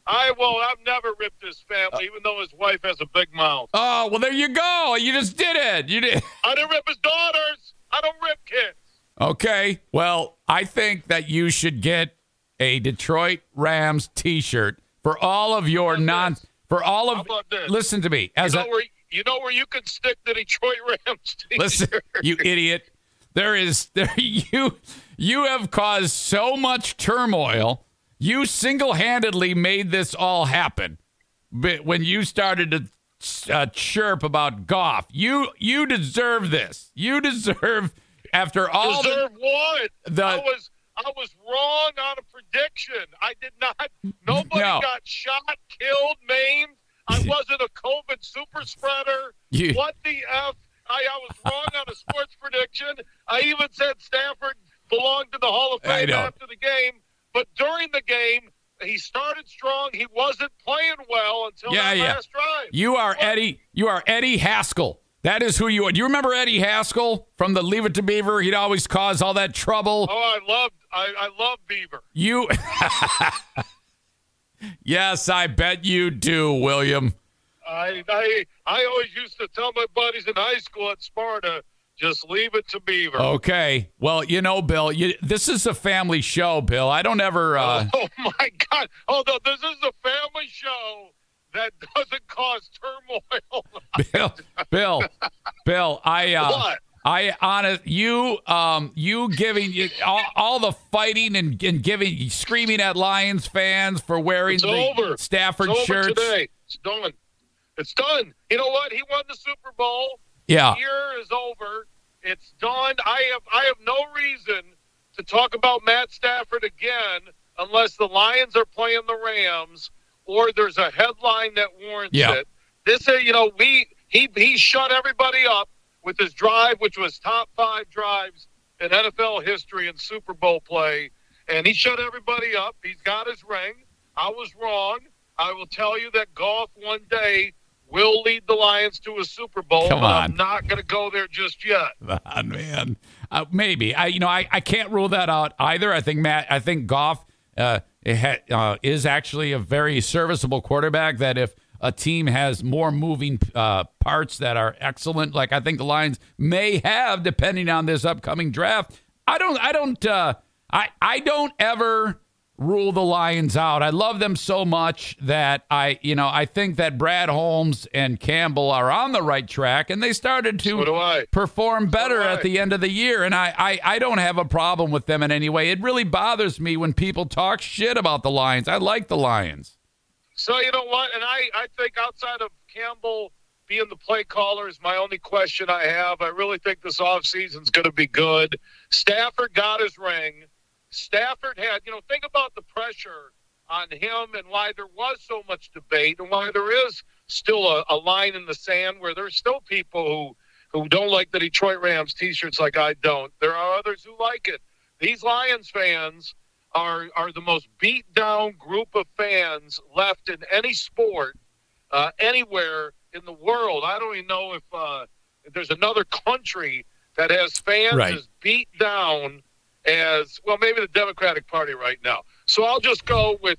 I've never ripped his family, even though his wife has a big mouth. Oh, well, there you go. You just did it. You did. I didn't rip his daughters. I don't rip kids. Okay. Well, I think that you should get a Detroit Rams T-shirt for all of your How about this? Listen to me. You know where you can stick the Detroit Rams T-shirt? Listen, you idiot. You have caused so much turmoil. You single-handedly made this all happen. But when you started to chirp about Goff, you deserve this. You deserve, after all what? I was wrong on a prediction. I did not. Nobody got shot, killed, maimed. I wasn't a COVID super spreader. What the F I was wrong on a sports prediction. I even said Stafford belonged to the Hall of Fame after the game. But during the game, he started strong. He wasn't playing well until that last drive. You are Eddie Haskell. That is who you are. Do you remember Eddie Haskell from the Leave It to Beaver? He'd always cause all that trouble. Oh, I love Beaver. You Yes, I bet you do, William. I always used to tell my buddies in high school at Sparta, just leave it to Beaver. Okay. Well, Bill, this is a family show, Bill. I don't ever... Oh, my God. Although this is a family show that doesn't cause turmoil. Bill, What? You giving all the fighting and screaming at Lions fans for wearing the Stafford shirts. Today. It's done. It's done. You know what? He won the Super Bowl. Yeah. The year is over. It's done. I have no reason to talk about Matt Stafford again unless the Lions are playing the Rams or there's a headline that warrants it. This is, he shut everybody up with his drive, which was top 5 drives in NFL history in Super Bowl play, and he shut everybody up. He's got his ring. I was wrong. I will tell you that Goff one day will lead the Lions to a Super Bowl. Come on. I'm not going to go there just yet. Come on, man. Maybe. I can't rule that out either. I think Goff is actually a very serviceable quarterback that if a team has more moving parts that are excellent, like I think the Lions may have, depending on this upcoming draft, I don't ever rule the Lions out. I love them so much that I think that Brad Holmes and Campbell are on the right track, and they started to perform better at the end of the year. And I don't have a problem with them in any way. It really bothers me when people talk shit about the Lions. I like the Lions. So you know what? And I think outside of Campbell being the play caller is my only question I have. I really think this offseason's going to be good. Stafford got his ring. Stafford had, think about the pressure on him and why there was so much debate and why there is still a line in the sand where there's still people who don't like the Detroit Rams T-shirts like I don't. There are others who like it. These Lions fans are the most beat-down group of fans left in any sport, anywhere in the world. I don't even know if there's another country that has fans as beat down as, well, maybe the Democratic Party right now. So I'll just go with,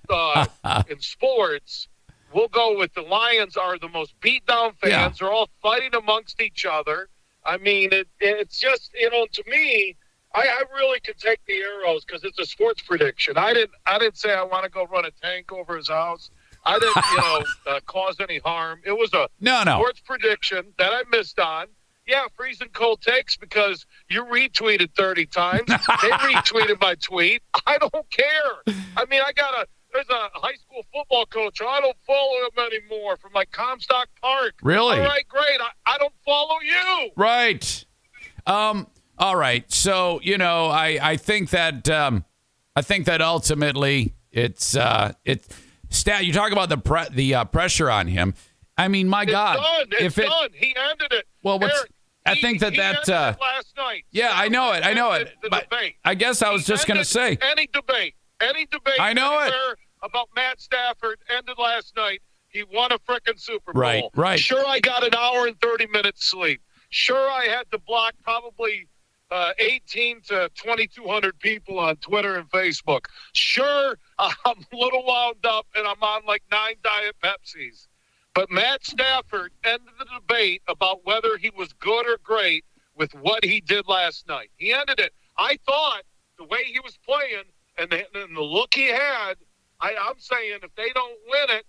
in sports, we'll go with the Lions are the most beat-down fans. Yeah. They're all fighting amongst each other. I mean, it's just, to me, I really could take the arrows because it's a sports prediction. I didn't say I want to go run a tank over his house. I didn't, cause any harm. It was a sports prediction that I missed on. Yeah, freezing cold takes because you retweeted 30 times. They retweeted my tweet. I don't care. I mean, there's a high school football coach. I don't follow him anymore from like Comstock Park. Really? All right, great. I don't follow you. Right. All right. So, I think that ultimately you talk about the pressure on him. I mean, my God. It's done. He ended it. Well, I think that last night. Yeah, I know it. But debate. I guess I was just going to say. Any debate I know it. About Matt Stafford ended last night. He won a frickin' Super Bowl. Right. Sure, I got an hour and 30 minutes sleep. Sure, I had to block probably 18 to 2,200 people on Twitter and Facebook. Sure, I'm a little wound up and I'm on like 9 Diet Pepsis. But Matt Stafford ended the debate about whether he was good or great with what he did last night. He ended it. I thought the way he was playing and the look he had, I'm saying if they don't win it,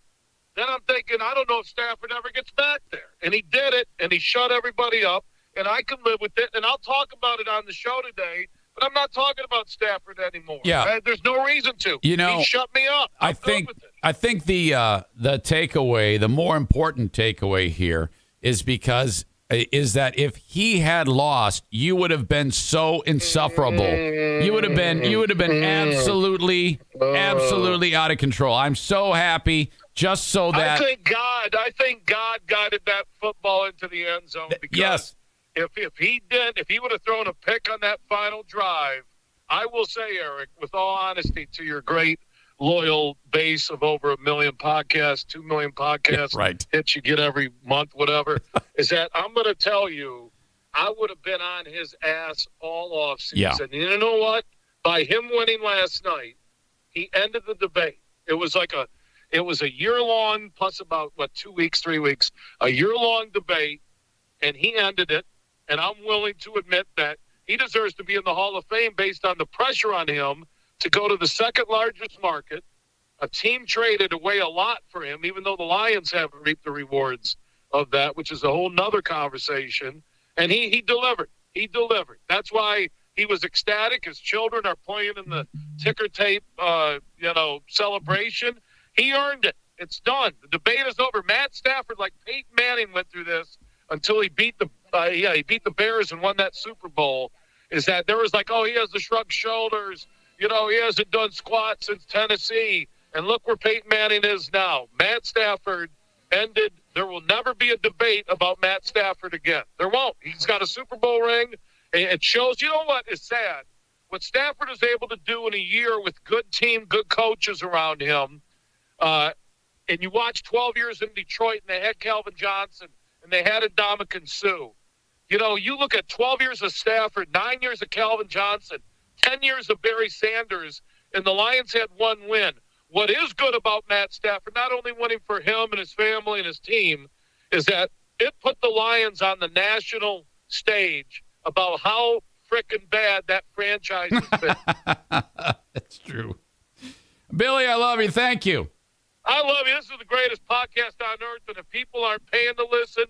then I'm thinking, I don't know if Stafford ever gets back there. And he did it, and he shut everybody up, and I can live with it. And I'll talk about it on the show today, but I'm not talking about Stafford anymore. Yeah. There's no reason to. He shut me up. I think the takeaway, the more important takeaway here is that if he had lost, you would have been so insufferable. You would have been absolutely out of control. I'm so happy just so that I think God guided that football into the end zone because if he would have thrown a pick on that final drive, I will say, Eric, with all honesty, to your great loyal base of over 1 million podcasts, 2 million podcasts, right, hits you get every month, whatever, is that I'm going to tell you, I would have been on his ass all off season. Yeah. And you know what? By him winning last night, he ended the debate. It was a year-long plus about, 2 weeks, 3 weeks, a year-long debate, and he ended it. And I'm willing to admit that he deserves to be in the Hall of Fame based on the pressure on him to go to the second largest market. A team traded away a lot for him, even though the Lions haven't reaped the rewards of that, which is a whole nother conversation. And he delivered. He delivered. That's why he was ecstatic. His children are playing in the ticker tape, celebration. He earned it. It's done. The debate is over. Matt Stafford, like Peyton Manning, went through this until he beat the Bears and won that Super Bowl. Is that there was like, oh, he has the shrugged shoulders. He hasn't done squats since Tennessee. And look where Peyton Manning is now. Matt Stafford ended. There will never be a debate about Matt Stafford again. There won't. He's got a Super Bowl ring. It shows, you know what is sad? What Stafford is able to do in a year with good team, good coaches around him, and you watch 12 years in Detroit, and they had Calvin Johnson, and they had Ndamukong Suh. You look at 12 years of Stafford, 9 years of Calvin Johnson, 10 years of Barry Sanders, and the Lions had one win. What is good about Matt Stafford, not only winning for him and his family and his team, is that it put the Lions on the national stage about how frickin' bad that franchise has been. That's true. Billy, I love you. Thank you. I love you. This is the greatest podcast on earth, and if people aren't paying to listen,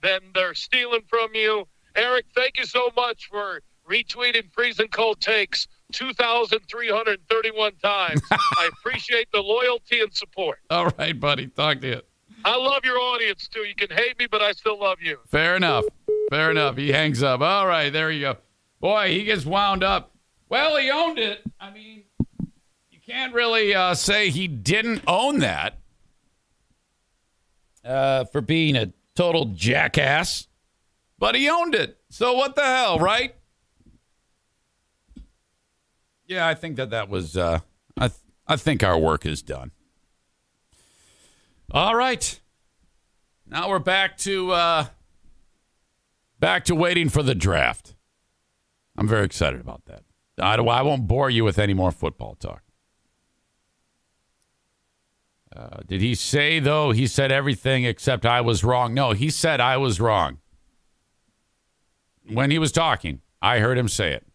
then they're stealing from you. Eric, thank you so much for retweeting Freezing Cold Takes 2,331 times. I appreciate the loyalty and support. All right, buddy. Talk to you. I love your audience, too. You can hate me, but I still love you. Fair enough. Fair enough. He hangs up. All right, there you go. Boy, he gets wound up. Well, he owned it. I mean, you can't really say he didn't own that for being a total jackass. But he owned it. So what the hell, right? Yeah, I think that was, I think our work is done. All right. Now we're back to waiting for the draft. I'm very excited about that. I won't bore you with any more football talk. Did he say, though, he said everything except I was wrong? No, he said I was wrong. When he was talking, I heard him say it.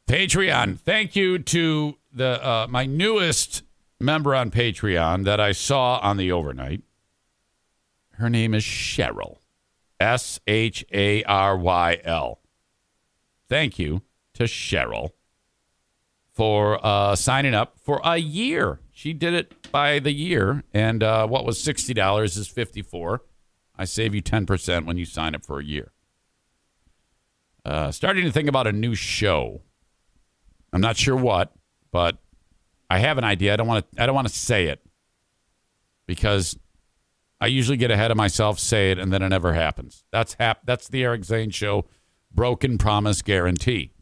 Patreon, thank you to the my newest member on Patreon that I saw on the overnight. Her name is Cheryl. SharYl. Thank you to Cheryl for signing up for a year. She did it by the year, and what was $60 is $54. I save you 10% when you sign up for a year. Starting to think about a new show. I'm not sure what, but I have an idea. I don't want to say it because I usually get ahead of myself, say it, and then it never happens. That's the Eric Zane Show broken promise guarantee.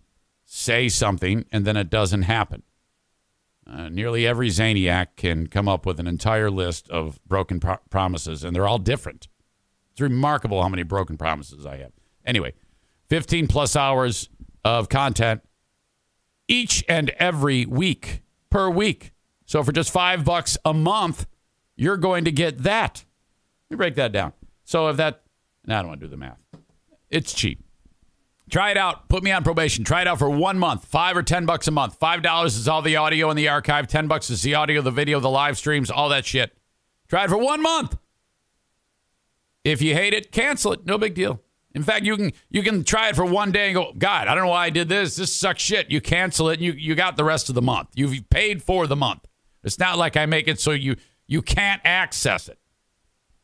Say something, and then it doesn't happen. Nearly every Zaniac can come up with an entire list of broken promises, and they're all different. It's remarkable how many broken promises I have. Anyway, 15 plus hours of content each and every week, per week. So for just $5 a month, you're going to get that. Let me break that down. So if that, I don't want to do the math. It's cheap. Try it out. Put me on probation. Try it out for 1 month. $5 or $10 a month. $5 is all the audio in the archive. $10 is the audio, the video, the live streams, all that shit. Try it for 1 month. If you hate it, cancel it. No big deal. In fact, you can try it for 1 day and go, God, I don't know why I did this. This sucks shit. You cancel it, and you got the rest of the month. You've paid for the month. It's not like I make it so you can't access it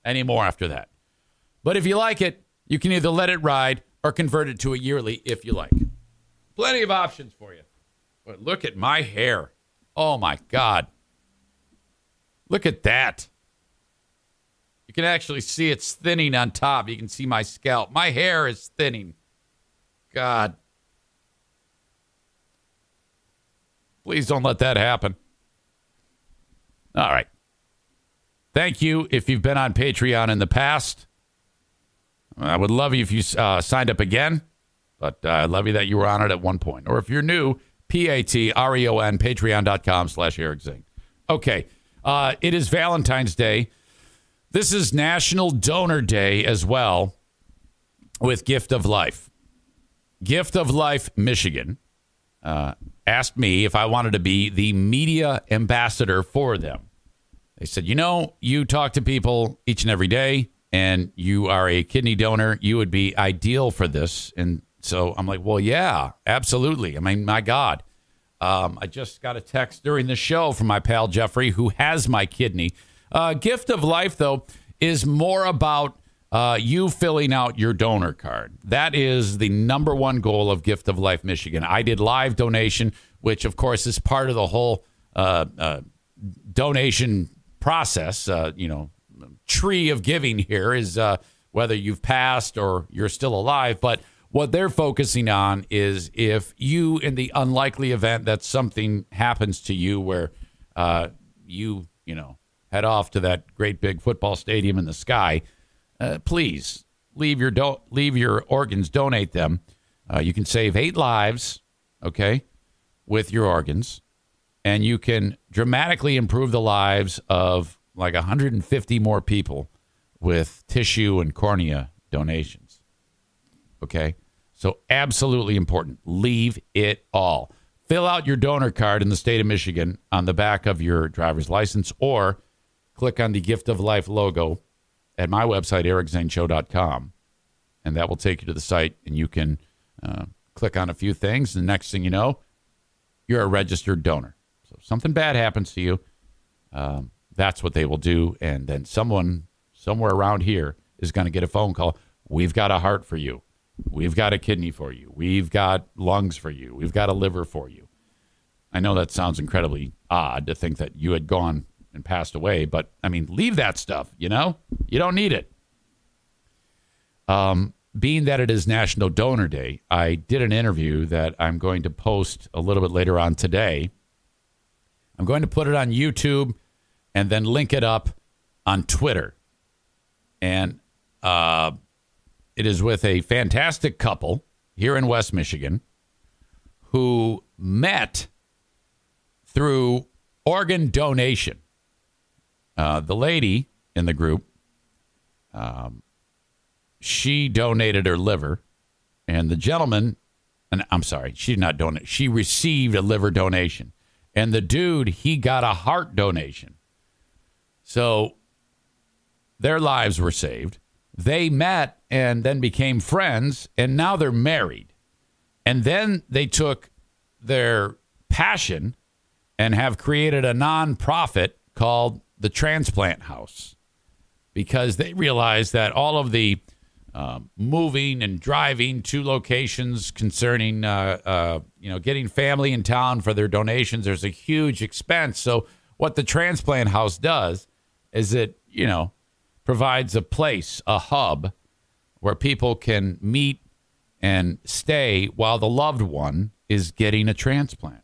anymore after that. But if you like it, you can either let it ride or convert it to a yearly if you like. Plenty of options for you. But look at my hair. Oh, my God. Look at that. You can actually see it's thinning on top. You can see my scalp. My hair is thinning. God. Please don't let that happen. All right. Thank you if you've been on Patreon in the past. I would love you if you signed up again, but I love you that you were on it at one point. Or if you're new, Patreon, patreon.com/Eric Zane. Okay. It is Valentine's Day. This is National Donor Day as well with Gift of Life. Gift of Life Michigan asked me if I wanted to be the media ambassador for them. They said, you talk to people each and every day, and you are a kidney donor. You would be ideal for this. And so I'm like, well, yeah, absolutely. I mean, my God. I just got a text during the show from my pal Jeffrey, who has my kidney. Gift of Life, though, is more about you filling out your donor card. That is the number one goal of Gift of Life Michigan. I did live donation, which, of course, is part of the whole donation process. Tree of giving here is whether you've passed or you're still alive. But what they're focusing on is if you, in the unlikely event that something happens to you where you head off to that great big football stadium in the sky, please leave your organs, donate them. You can save 8 lives, okay, with your organs, and you can dramatically improve the lives of like 150 more people with tissue and cornea donations. Okay, so absolutely important. Leave it all. Fill out your donor card in the state of Michigan on the back of your driver's license, or click on the Gift of Life logo at my website, ericzaneshow.com, and that will take you to the site, and you can click on a few things, and the next thing you know, you're a registered donor. So if something bad happens to you, that's what they will do, and then someone somewhere around here is going to get a phone call. We've got a heart for you. We've got a kidney for you. We've got lungs for you. We've got a liver for you. I know that sounds incredibly odd to think that you had gone and passed away, but I mean, leave that stuff, you don't need it. Being that it is National Donor Day, I did an interview that I'm going to post a little bit later on today. I'm going to put it on YouTube and then link it up on Twitter. And it is with a fantastic couple here in West Michigan who met through organ donation. The lady in the group, she donated her liver, and the gentleman, and I'm sorry, she did not donate. She received a liver donation, and the dude, he got a heart donation. So their lives were saved. They met and then became friends, and now they're married. And then they took their passion and have created a nonprofit called the Transplant House, because they realized that all of the moving and driving to locations concerning, getting family in town for their donations, there's a huge expense. So what the Transplant House does is it, provides a place, a hub, where people can meet and stay while the loved one is getting a transplant.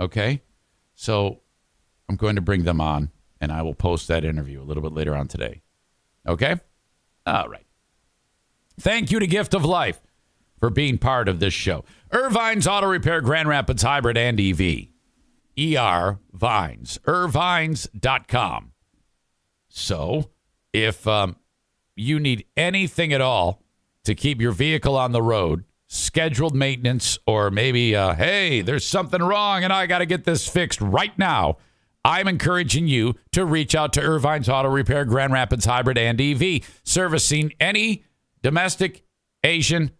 Okay? So I'm going to bring them on, and I will post that interview a little bit later on today. Okay? All right. Thank you to Gift of Life for being part of this show. Irvine's Auto Repair, Grand Rapids Hybrid and EV. ER Vines. Irvines.com. So if you need anything at all to keep your vehicle on the road, scheduled maintenance, or maybe, hey, there's something wrong and I got to get this fixed right now, I'm encouraging you to reach out to Irvine's Auto Repair, Grand Rapids Hybrid and EV, servicing any domestic, Asian,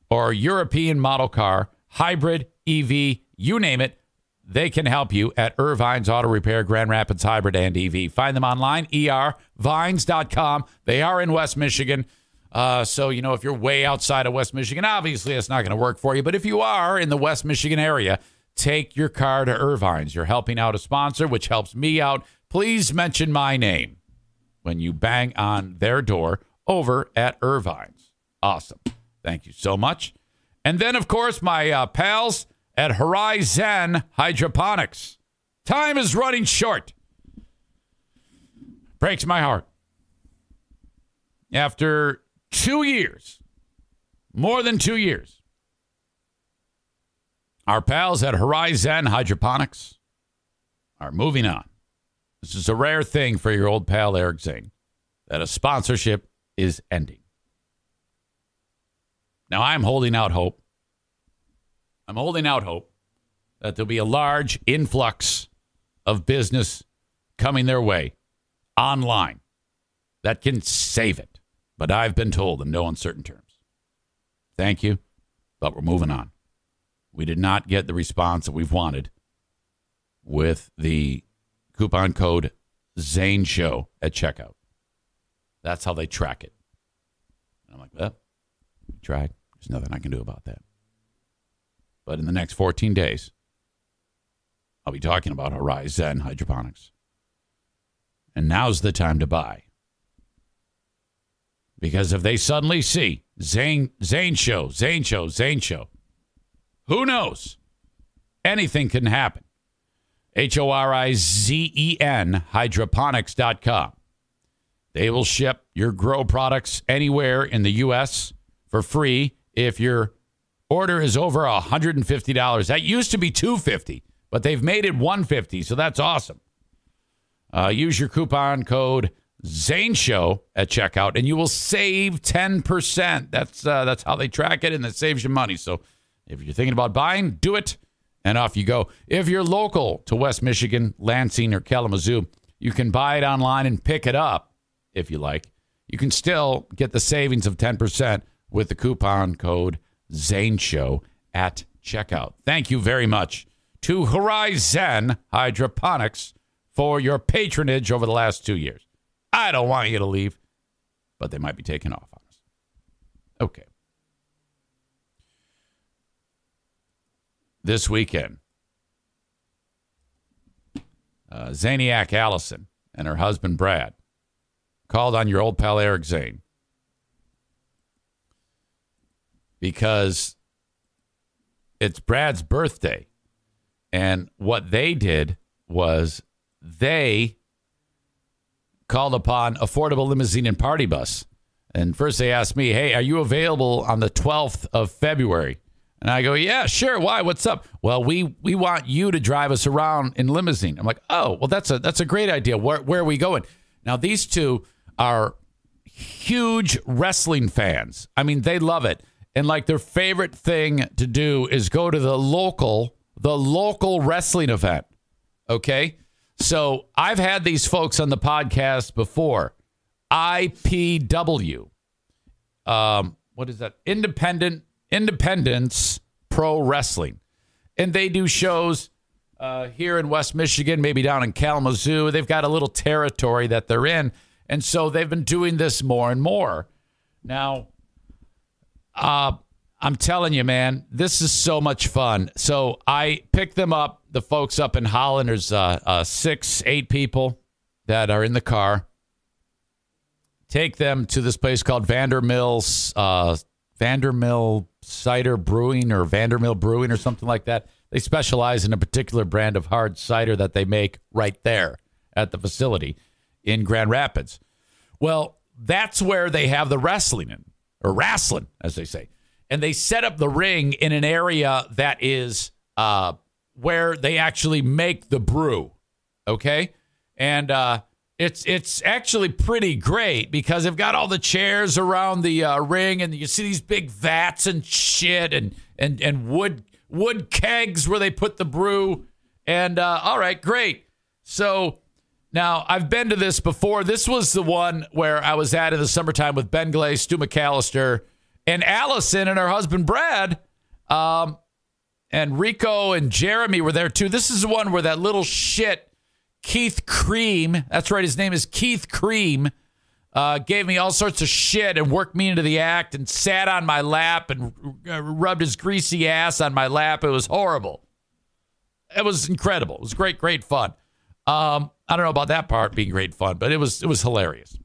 or European model car, hybrid, EV, you name it. They can help you at Irvine's Auto Repair, Grand Rapids Hybrid and EV. Find them online, ervines.com. They are in West Michigan. So, if you're way outside of West Michigan, obviously it's not going to work for you. But if you are in the West Michigan area, take your car to Irvine's. You're helping out a sponsor, which helps me out. Please mention my name when you bang on their door over at Irvine's. Awesome. Thank you so much. And then, of course, my pals at Horizon Hydroponics. Time is running short. Breaks my heart. After 2 years, more than 2 years, our pals at Horizon Hydroponics are moving on. This is a rare thing for your old pal Eric Zane, that a sponsorship is ending. Now, I'm holding out hope. I'm holding out hope that there'll be a large influx of business coming their way online that can save it. But I've been told in no uncertain terms. Thank you, but we're moving on. We did not get the response that we've wanted with the coupon code Zane Show at checkout. That's how they track it. And I'm like, well, we tried. There's nothing I can do about that. But in the next 14 days, I'll be talking about Horizon Hydroponics. And now's the time to buy. Because if they suddenly see Zane Show, who knows? Anything can happen. HORIZEN, hydroponics.com. They will ship your grow products anywhere in the U.S. for free if your order is over $150. That used to be $250, but they've made it $150, so that's awesome. Use your coupon code Zane Show at checkout, and you will save 10%. That's how they track it, and it saves you money. So if you're thinking about buying, do it, and off you go. If you're local to West Michigan, Lansing, or Kalamazoo, you can buy it online and pick it up if you like. You can still get the savings of 10% with the coupon code Zane Show at checkout. Thank you very much to Horizon Hydroponics for your patronage over the last 2 years. I don't want you to leave, but they might be taking off on us. Okay. This weekend, Zaniac Allison and her husband Brad called on your old pal Eric Zane because it's Brad's birthday. And what they did was they called upon Affordable Limousine and Party Bus. And first they asked me, hey, are you available on the 12th of February? And I go, yeah, sure. Why? What's up? Well, we want you to drive us around in limousine. I'm like, oh, well, that's a great idea. Where are we going? Now, these two are huge wrestling fans. I mean, they love it. And like their favorite thing to do is go to the local wrestling event. Okay? So I've had these folks on the podcast before. IPW. What is that? Independence Pro Wrestling. And they do shows here in West Michigan, maybe down in Kalamazoo. They've got a little territory that they're in. And so they've been doing this more and more. Now, I'm telling you, man, this is so much fun. So I picked them up, the folks up in Holland. There's 6-8 people that are in the car. Take them to this place called Vandermill Cider Brewing or Vandermill Brewing or something like that. They specialize in a particular brand of hard cider that they make right there at the facility in Grand Rapids. Well, that's where they have the wrestling in, or Rasslin, as they say. And they set up the ring in an area that is where they actually make the brew. Okay? And it's actually pretty great because they've got all the chairs around the ring, and you see these big vats and shit and wood kegs where they put the brew. And all right, great. So now I've been to this before. This was the one where I was at in the summertime with Ben Glaze, Stu McAllister, and Allison and her husband Brad, and Rico and Jeremy were there too. This is the one where that little shit Keith Cream, that's right, his name is Keith Cream, gave me all sorts of shit and worked me into the act and sat on my lap and rubbed his greasy ass on my lap. It was horrible. It was incredible. It was great fun. I don't know about that part being great fun, but it was hilarious.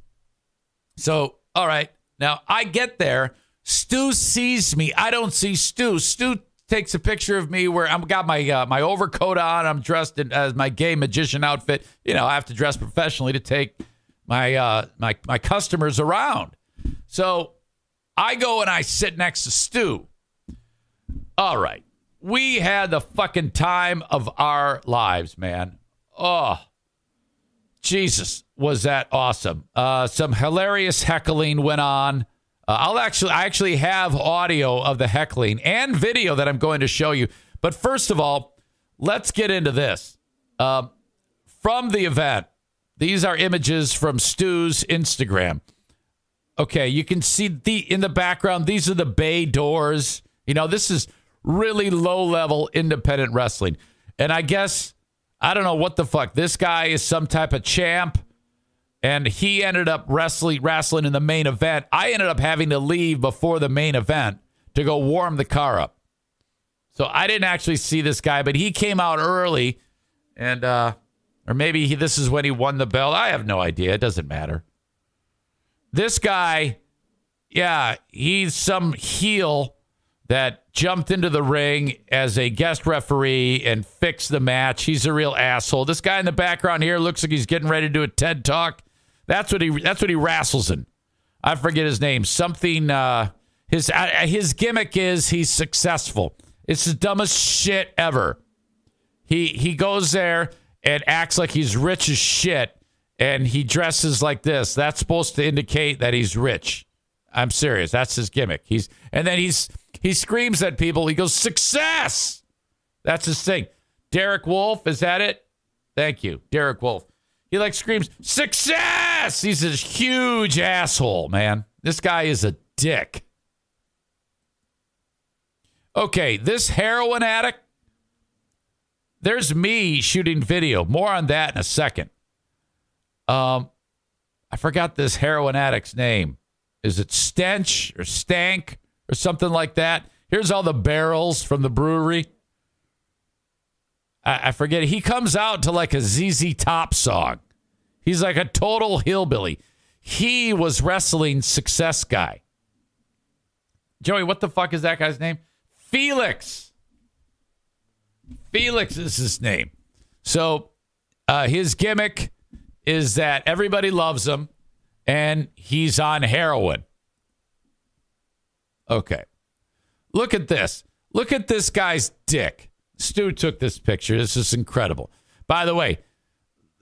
So, all right. Now, I get there. Stu sees me. I don't see Stu. Stu takes a picture of me where I've got my overcoat on. I'm dressed as my gay magician outfit. You know, I have to dress professionally to take my customers around. So I go and I sit next to Stu. All right. We had the fucking time of our lives, man. Oh, Jesus, was that awesome. Some hilarious heckling went on. I actually have audio of the heckling and video that I'm going to show you. But first of all, let's get into this. From the event, these are images from Stu's Instagram. Okay, you can see in the background, these are the bay doors. You know, this is really low-level independent wrestling. And I guess, I don't know what the fuck. This guy is some type of champ. And he ended up wrestling in the main event. I ended up having to leave before the main event to go warm the car up. So I didn't actually see this guy, but he came out early. And, or maybe this is when he won the belt. I have no idea. It doesn't matter. This guy, yeah, he's some heel that jumped into the ring as a guest referee and fixed the match. He's a real asshole. This guy in the background here looks like he's getting ready to do a TED Talk. That's what he wrestles in. I forget his name. Something. His gimmick is he's successful. It's the dumbest shit ever. He goes there and acts like he's rich as shit, and he dresses like this. That's supposed to indicate that he's rich. I'm serious. That's his gimmick. He screams at people. He goes, "Success!" That's his thing. Derek Wolf, is that it? Thank you, Derek Wolf. He screams, "Success!" He's a huge asshole, man. This guy is a dick. Okay, this heroin addict. There's me shooting video. More on that in a second. I forgot this heroin addict's name. Is it Stench or Stank or something like that? Here's all the barrels from the brewery. I forget. He comes out to like a ZZ Top song. He's like a total hillbilly. He was wrestling Success Guy. Joey, what the fuck is that guy's name? Felix. Felix is his name. So his gimmick is that everybody loves him and he's on heroin. Okay. Look at this. Look at this guy's dick. Stu took this picture. This is incredible. By the way,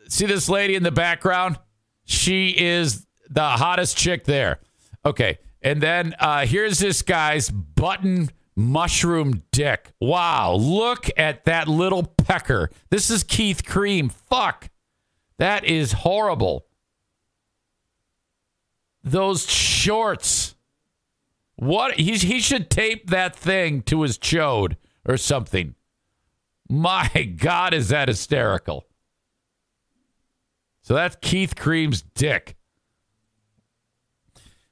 see this lady in the background? She is the hottest chick there. Okay. And then here's this guy's button mushroom dick. Wow. Look at that little pecker. This is Keith Cream. Fuck. That is horrible. Those shorts. What? He should tape that thing to his chode or something. My God, is that hysterical. So that's Keith Cream's dick.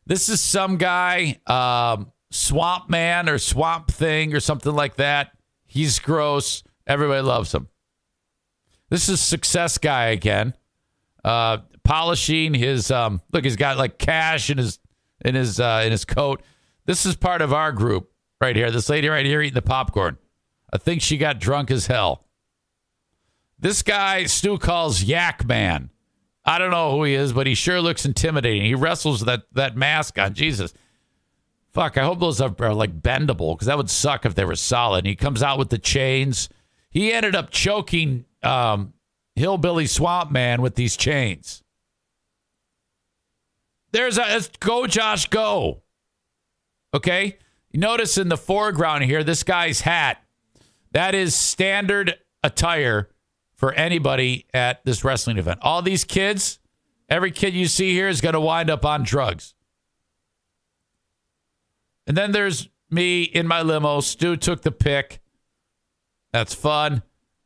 This is some guy, Swamp Man or Swamp Thing or something like that. He's gross. Everybody loves him. This is Success Guy again. Polishing his look, he's got like cash in his coat. This is part of our group right here. This lady right here eating the popcorn. I think she got drunk as hell. This guy Stu calls Yak Man. I don't know who he is, but he sure looks intimidating. He wrestles with that mask on. Jesus. Fuck, I hope those are like bendable, because that would suck if they were solid. And he comes out with the chains. He ended up choking Hillbilly Swamp Man with these chains. Let's go, Josh, go. Okay? You notice in the foreground here, this guy's hat. That is standard attire for anybody at this wrestling event. All these kids, every kid you see here is going to wind up on drugs. And then there's me in my limo. Stu took the pic. That's fun.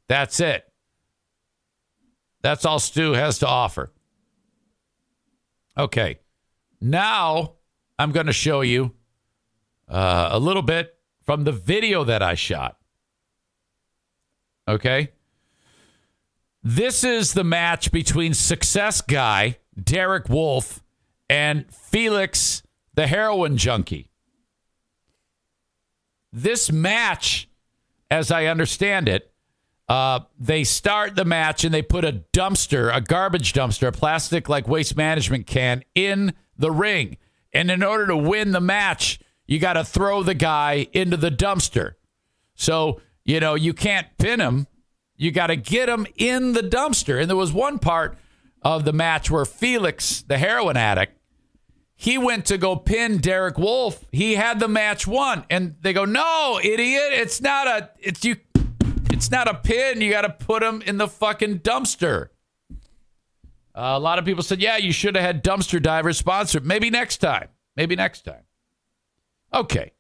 That's it. That's all Stu has to offer. Okay. Now I'm going to show you a little bit from the video that I shot. Okay. This is the match between Success Guy, Derek Wolf, and Felix, the heroin junkie. this match, as I understand it, they start the match and they put a dumpster, a garbage dumpster, a plastic like waste management can in the ring. And in order to win the match, you got to throw the guy into the dumpster. So, you can't pin him. You got to get him in the dumpster. And there was one part of the match where Felix, the heroin addict, he went to go pin Derek Wolf. He had the match won. And they go, no, idiot. It's not a pin. You got to put him in the fucking dumpster. A lot of people said, yeah, you should have had Dumpster Divers sponsored. Maybe next time. Okay.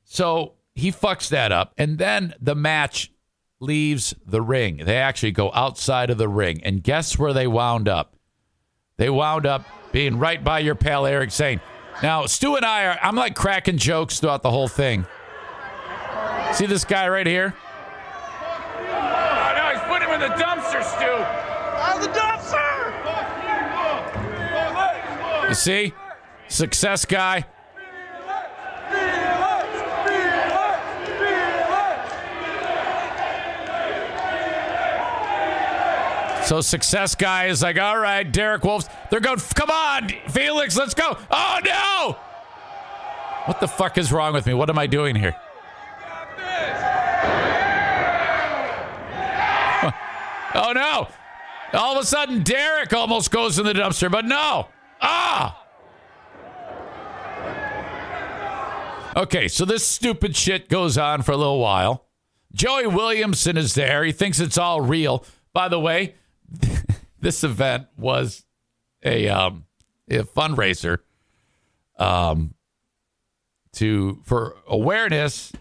So he fucks that up. And then the match leaves the ring. They actually go outside of the ring. And guess where they wound up? They wound up being right by your pal Eric Zane. Now, Stu and I'm like cracking jokes throughout the whole thing. See this guy right here? Oh, no, he's putting him in the dumpster, Stu. Out of the dumpster! You see? Success guy. So success guy is like, all right, Derek Wolf's. They're going, come on, Felix, let's go. Oh, no. What the fuck is wrong with me? What am I doing here? Oh, no. All of a sudden, Derek almost goes in the dumpster, but no. Okay, so this stupid shit goes on for a little while. Joey Williamson is there. He thinks it's all real. By the way, this event was a fundraiser for awareness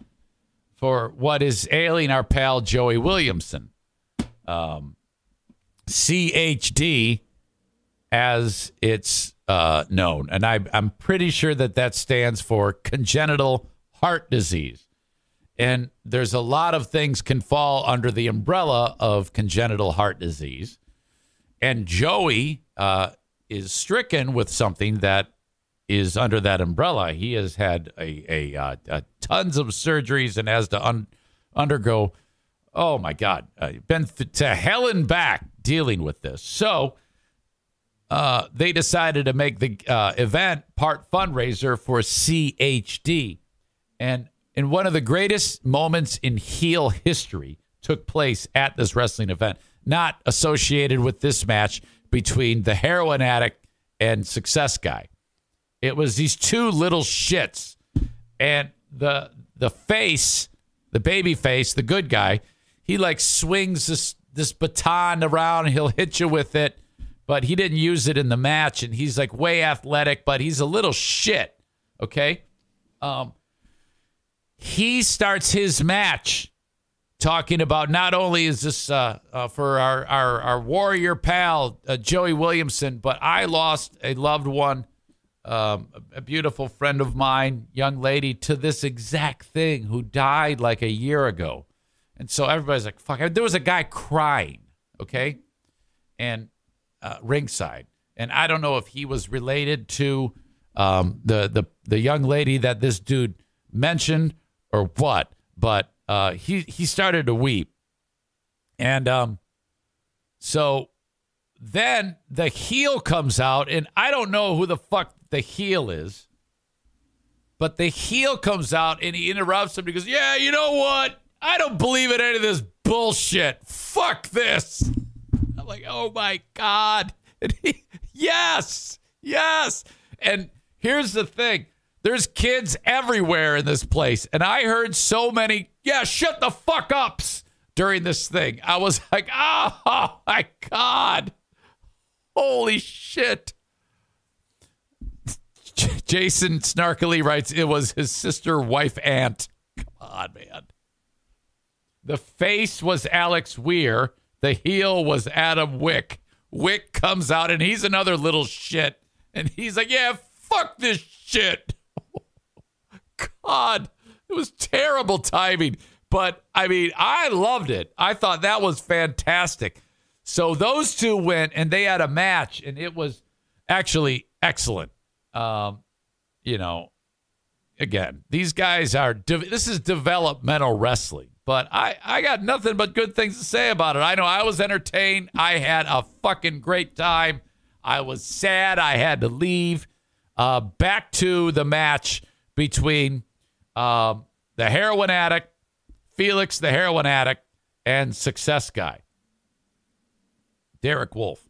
for what is ailing our pal Joey Williamson. CHD, as it's known. And I'm pretty sure that stands for congenital heart disease. And there's a lot of things can fall under the umbrella of congenital heart disease. And Joey is stricken with something that is under that umbrella. He has had a tons of surgeries and has to undergo, oh my God, been to hell and back dealing with this. So they decided to make the event part fundraiser for CHD. And in one of the greatest moments in heel history took place at this wrestling event, not associated with this match between the heroin addict and success guy. It was these two little shits, and the face, the baby face, the good guy, he like swings this baton around and he'll hit you with it, but he didn't use it in the match, and he's like way athletic, but he's a little shit. Okay. He starts his match talking about not only is this for our warrior pal, Joey Williamson, but I lost a loved one, a beautiful friend of mine, young lady, to this exact thing who died like a year ago. And so everybody's like, fuck. There was a guy crying, okay, and ringside. And I don't know if he was related to the young lady that this dude mentioned or what, but he started to weep. And so then the heel comes out, and I don't know who the fuck the heel is, but the heel comes out and he interrupts him. He goes, yeah, you know what? I don't believe in any of this bullshit. Fuck this. I'm like, oh my God. And yes. And here's the thing. There's kids everywhere in this place. And I heard so many, shut the fuck ups during this thing. I was like, oh my God. Holy shit. Jason snarkily writes, it was his sister, wife, aunt. Come on, man. The face was Alex Weir. The heel was Adam Wick. Wick comes out, and he's another little shit. And he's like, yeah, fuck this shit. God, it was terrible timing. But, I mean, I loved it. I thought that was fantastic. So those two went, and they had a match, and it was actually excellent. again, these guys are, this is developmental wrestling. But I got nothing but good things to say about it. I know I was entertained. I had a fucking great time. I was sad I had to leave. Back to the match between the heroin addict, Felix the heroin addict, and Success Guy, Derek Wolf.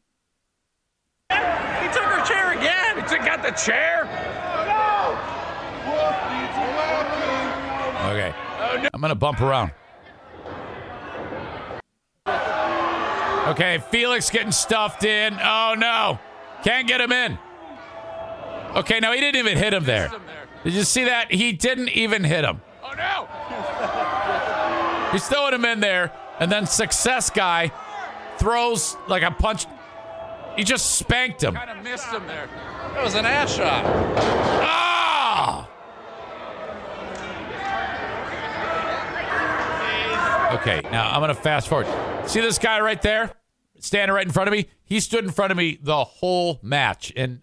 He took her chair again. He got the chair. Okay. I'm going to bump around. Okay, Felix getting stuffed in. Oh, no. Can't get him in. Okay, no, he didn't even hit him there. Did you see that? He didn't even hit him. Oh, no. He's throwing him in there, and then Success Guy throws like a punch. He just spanked him. Kind of missed him there. That was an ass shot. Ah! Okay, now I'm going to fast forward. See this guy right there? Standing right in front of me? He stood in front of me the whole match. And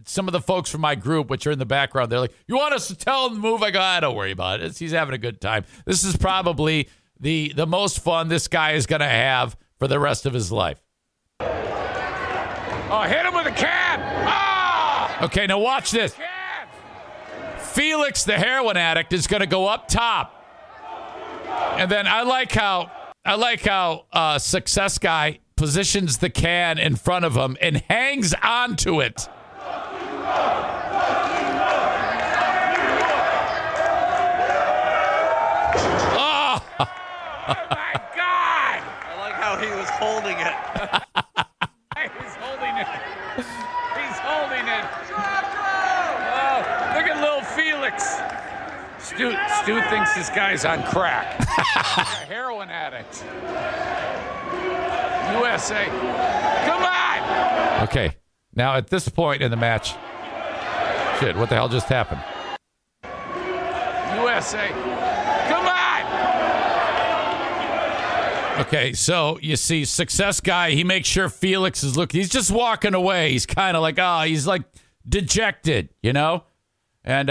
some of the folks from my group, which are in the background, they're like, you want us to tell him to move? I go, don't worry about it. He's having a good time. This is probably the most fun this guy is going to have for the rest of his life. Oh, hit him with a can. Ah! Okay, now watch this. Felix, the heroin addict, is going to go up top. And then I like how Success Guy positions the can in front of him and hangs onto it. Oh! My God! I like how he was holding it. He's holding it. He's holding it. Oh, look at little Felix. Stu thinks this guy's on crack. A heroin addict. USA. Come on! Okay. Now, at this point in the match, shit, what the hell just happened? USA. Come on! Okay, so you see Success Guy, he makes sure Felix is looking. He's just walking away. He's kind of like, he's like dejected, you know? And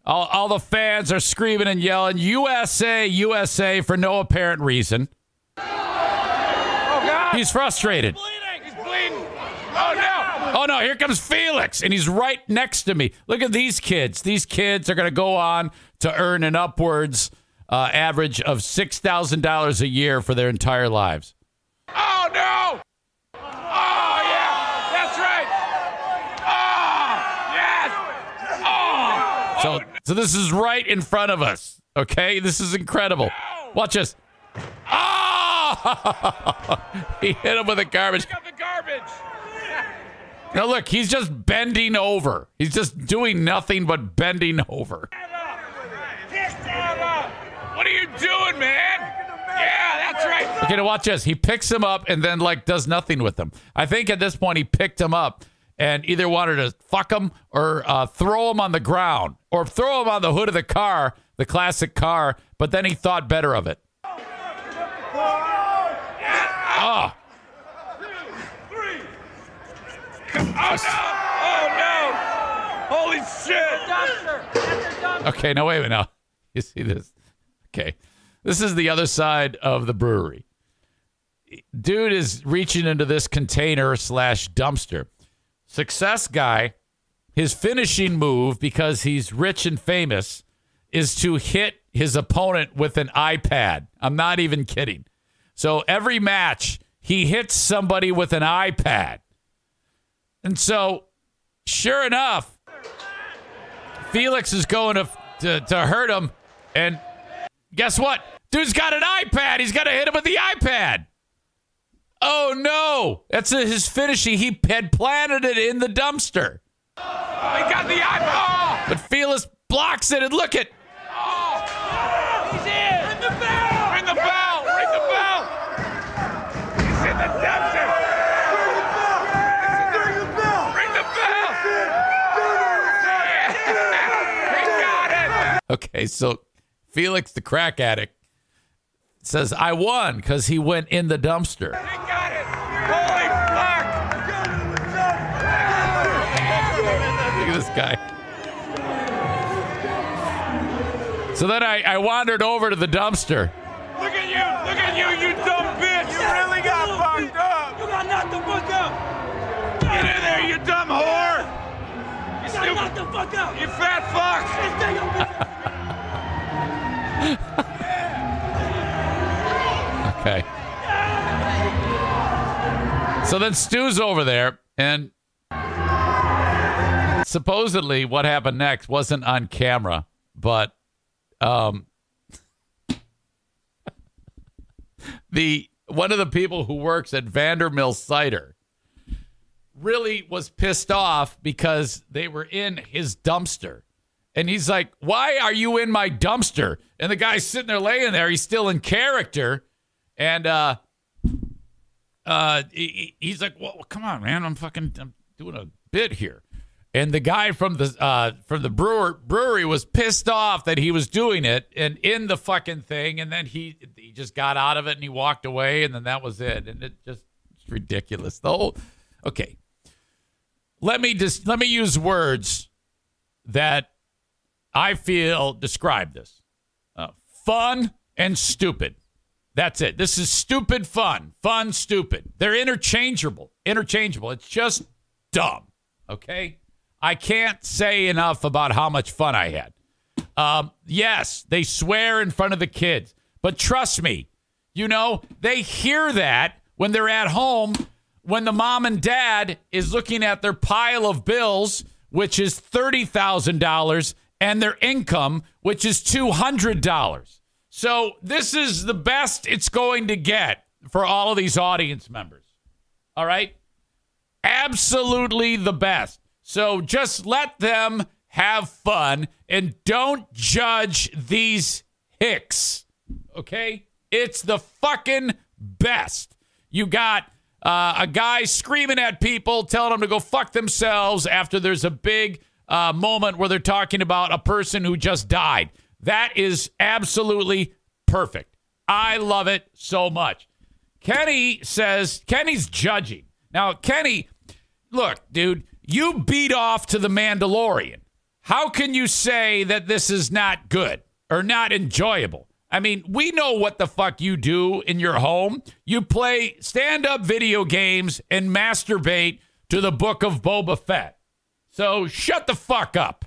all the fans are screaming and yelling, USA, USA, for no apparent reason. Oh, God! He's frustrated. He's bleeding! Oh, no! Oh, no, here comes Felix, and he's right next to me. Look at these kids. These kids are going to go on to earn an upwards average of $6,000 a year for their entire lives. Oh, no! Oh, yeah! That's right! Oh, yes! Oh! So this is right in front of us, okay? This is incredible. Watch this. Oh! He hit him with a garbage. Pick up the garbage! Now, look, he's just bending over. He's just doing nothing but bending over. What are you doing, man? Yeah, that's right. Okay, now watch this. He picks him up and then, like, does nothing with him. I think at this point he picked him up and either wanted to fuck him or throw him on the ground or throw him on the hood of the car, the classic car, but then he thought better of it. Oh. Oh, no! Holy shit! Okay, now wait a minute. Now, you see this? Okay. This is the other side of the brewery. Dude is reaching into this container / dumpster. Success Guy, his finishing move, because he's rich and famous, is to hit his opponent with an iPad. I'm not even kidding. So every match, he hits somebody with an iPad. And so, sure enough, Felix is going to hurt him. And guess what? Dude's got an iPad. He's got to hit him with the iPad. Oh, no. That's his finishing. He had planted it in the dumpster. Oh, he got the iPad. But Felix blocks it, and look at. Oh, he's in. Ring the bell. Ring the bell. Ring the bell. He's in the dumpster. Ring the bell. Ring the bell. He got it. Okay, so Felix, the crack addict, says, I won because he went in the dumpster. He got it. Holy fuck. Look at this guy. So then I wandered over to the dumpster. Look at you, you dumb bitch. You really got fucked up. You got knocked the fuck up. Get in there, you dumb whore. You got knocked the fuck up. You fat fuck. Okay. So then Stu's over there, and supposedly what happened next wasn't on camera, but one of the people who works at Vandermill Cider really was pissed off because they were in his dumpster. And he's like, why are you in my dumpster? And the guy's sitting there laying there. He's still in character. And he's like, well, come on, man. I'm doing a bit here. And the guy from the brewery was pissed off that he was doing it and in the fucking thing. And then he just got out of it and he walked away. And then that was it. And it's ridiculous. Okay. Let me use words that I feel describe this. Fun and stupid. That's it. This is stupid fun. Fun, stupid. They're interchangeable. It's just dumb. Okay? I can't say enough about how much fun I had. Yes, they swear in front of the kids. But trust me, they hear that when they're at home, when the mom and dad is looking at their pile of bills, which is $30,000, and their income, which is $200. So this is the best it's going to get for all of these audience members. All right? Absolutely the best. So just let them have fun and don't judge these hicks. Okay? It's the fucking best. You got a guy screaming at people, telling them to go fuck themselves after there's a big moment where they're talking about a person who just died. That is absolutely perfect. I love it so much. Kenny says, Kenny's judging. Now, Kenny, look, dude, you beat off to The Mandalorian. How can you say that this is not good or not enjoyable? I mean, we know what the fuck you do in your home. You play stand-up video games and masturbate to the Book of Boba Fett. So shut the fuck up.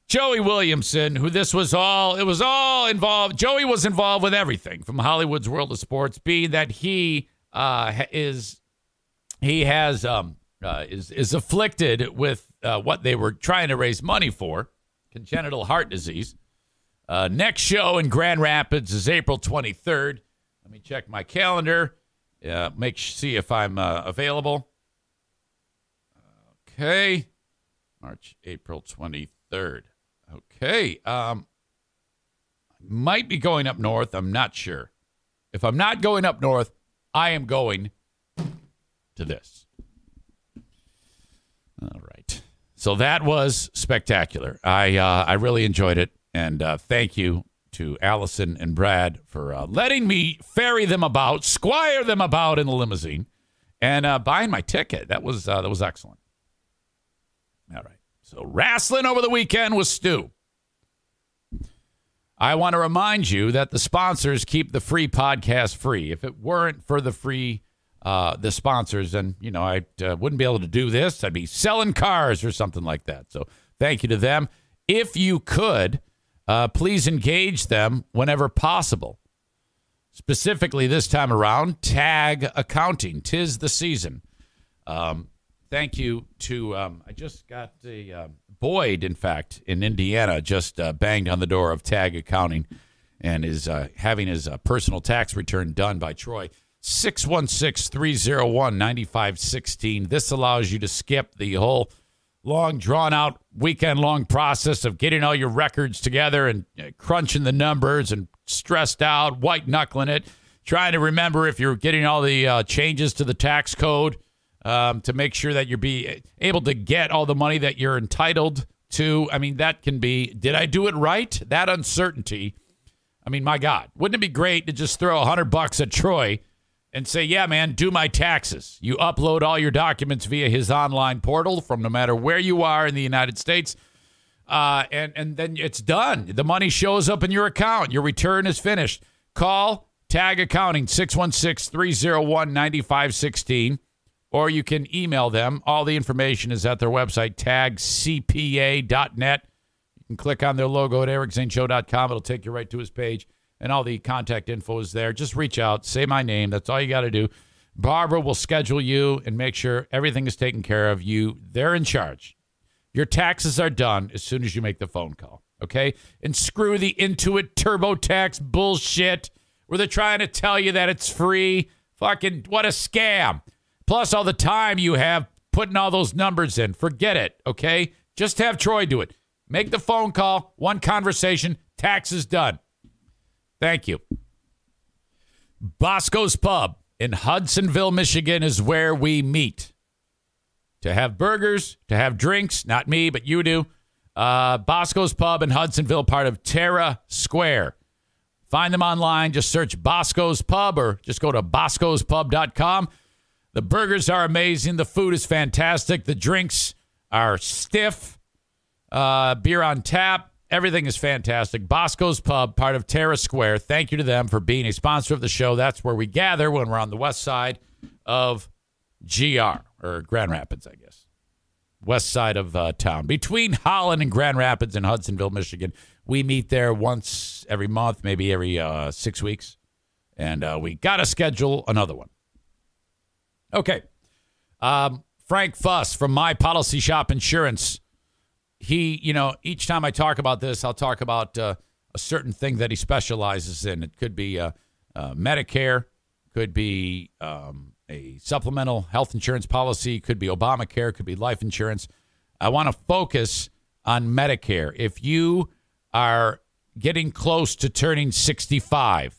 Joey Williamson, who it was all involved. Joey was involved with everything from Hollywood's World of Sports, being that he is afflicted with what they were trying to raise money for, congenital heart disease. Next show in Grand Rapids is April 23rd. Let me check my calendar. See if I'm available. Okay. March, April 23rd. Okay. Might be going up north. I'm not sure. If I'm not going up north, I am going to this. All right. So that was spectacular. I really enjoyed it. And thank you to Allison and Brad for letting me ferry them about, squire them about in the limousine, and buying my ticket. That was excellent. All right. So Rasslin over the weekend with Stu. I want to remind you that the sponsors keep the free podcast free. If it weren't for the sponsors, then, I wouldn't be able to do this. I'd be selling cars or something like that. So thank you to them. If you could, please engage them whenever possible. Specifically this time around, Tag Accounting. 'Tis the season. Thank you to, I just got Boyd, in fact, in Indiana, just banged on the door of Tag Accounting and is having his personal tax return done by Troy. 616-301-9516. This allows you to skip the whole long, drawn-out, weekend-long process of getting all your records together and crunching the numbers and stressed out, white-knuckling it, trying to remember if you're getting all the changes to the tax code to make sure that you're able to get all the money that you're entitled to. I mean, that can be, did I do it right? That uncertainty. I mean, my God, wouldn't it be great to just throw $100 at Troy and say, yeah, man, do my taxes. You upload all your documents via his online portal from no matter where you are in the United States. And then it's done. The money shows up in your account. Your return is finished. Call Tag Accounting, 616-301-9516, or you can email them. All the information is at their website, tagcpa.net. You can click on their logo at ericzaneshow.com. It'll take you right to his page, and all the contact info is there. Just reach out, say my name. That's all you got to do. Barbara will schedule you and make sure everything is taken care of. They're in charge. Your taxes are done as soon as you make the phone call, okay? And screw the Intuit TurboTax bullshit where they're trying to tell you that it's free. Fucking, what a scam. Plus all the time you have putting all those numbers in. Forget it, okay? Just have Troy do it. Make the phone call, one conversation, taxes done. Thank you. Bosco's Pub in Hudsonville, Michigan is where we meet. To have burgers, to have drinks, not me, but you do. Bosco's Pub in Hudsonville, part of Terra Square. Find them online. Just search Bosco's Pub or just go to boscospub.com. The burgers are amazing. The food is fantastic. The drinks are stiff. Beer on tap. Everything is fantastic. Bosco's Pub, part of Terra Square. Thank you to them for being a sponsor of the show. That's where we gather when we're on the west side of GR, or Grand Rapids, I guess. West side of town. Between Holland and Grand Rapids in Hudsonville, Michigan. We meet there once every month, maybe every 6 weeks. And we got to schedule another one. Okay. Frank Fuss from My Policy Shop Insurance. He, each time I talk about this, I'll talk about a certain thing that he specializes in. It could be Medicare, could be a supplemental health insurance policy, could be Obamacare, could be life insurance. I want to focus on Medicare. If you are getting close to turning 65,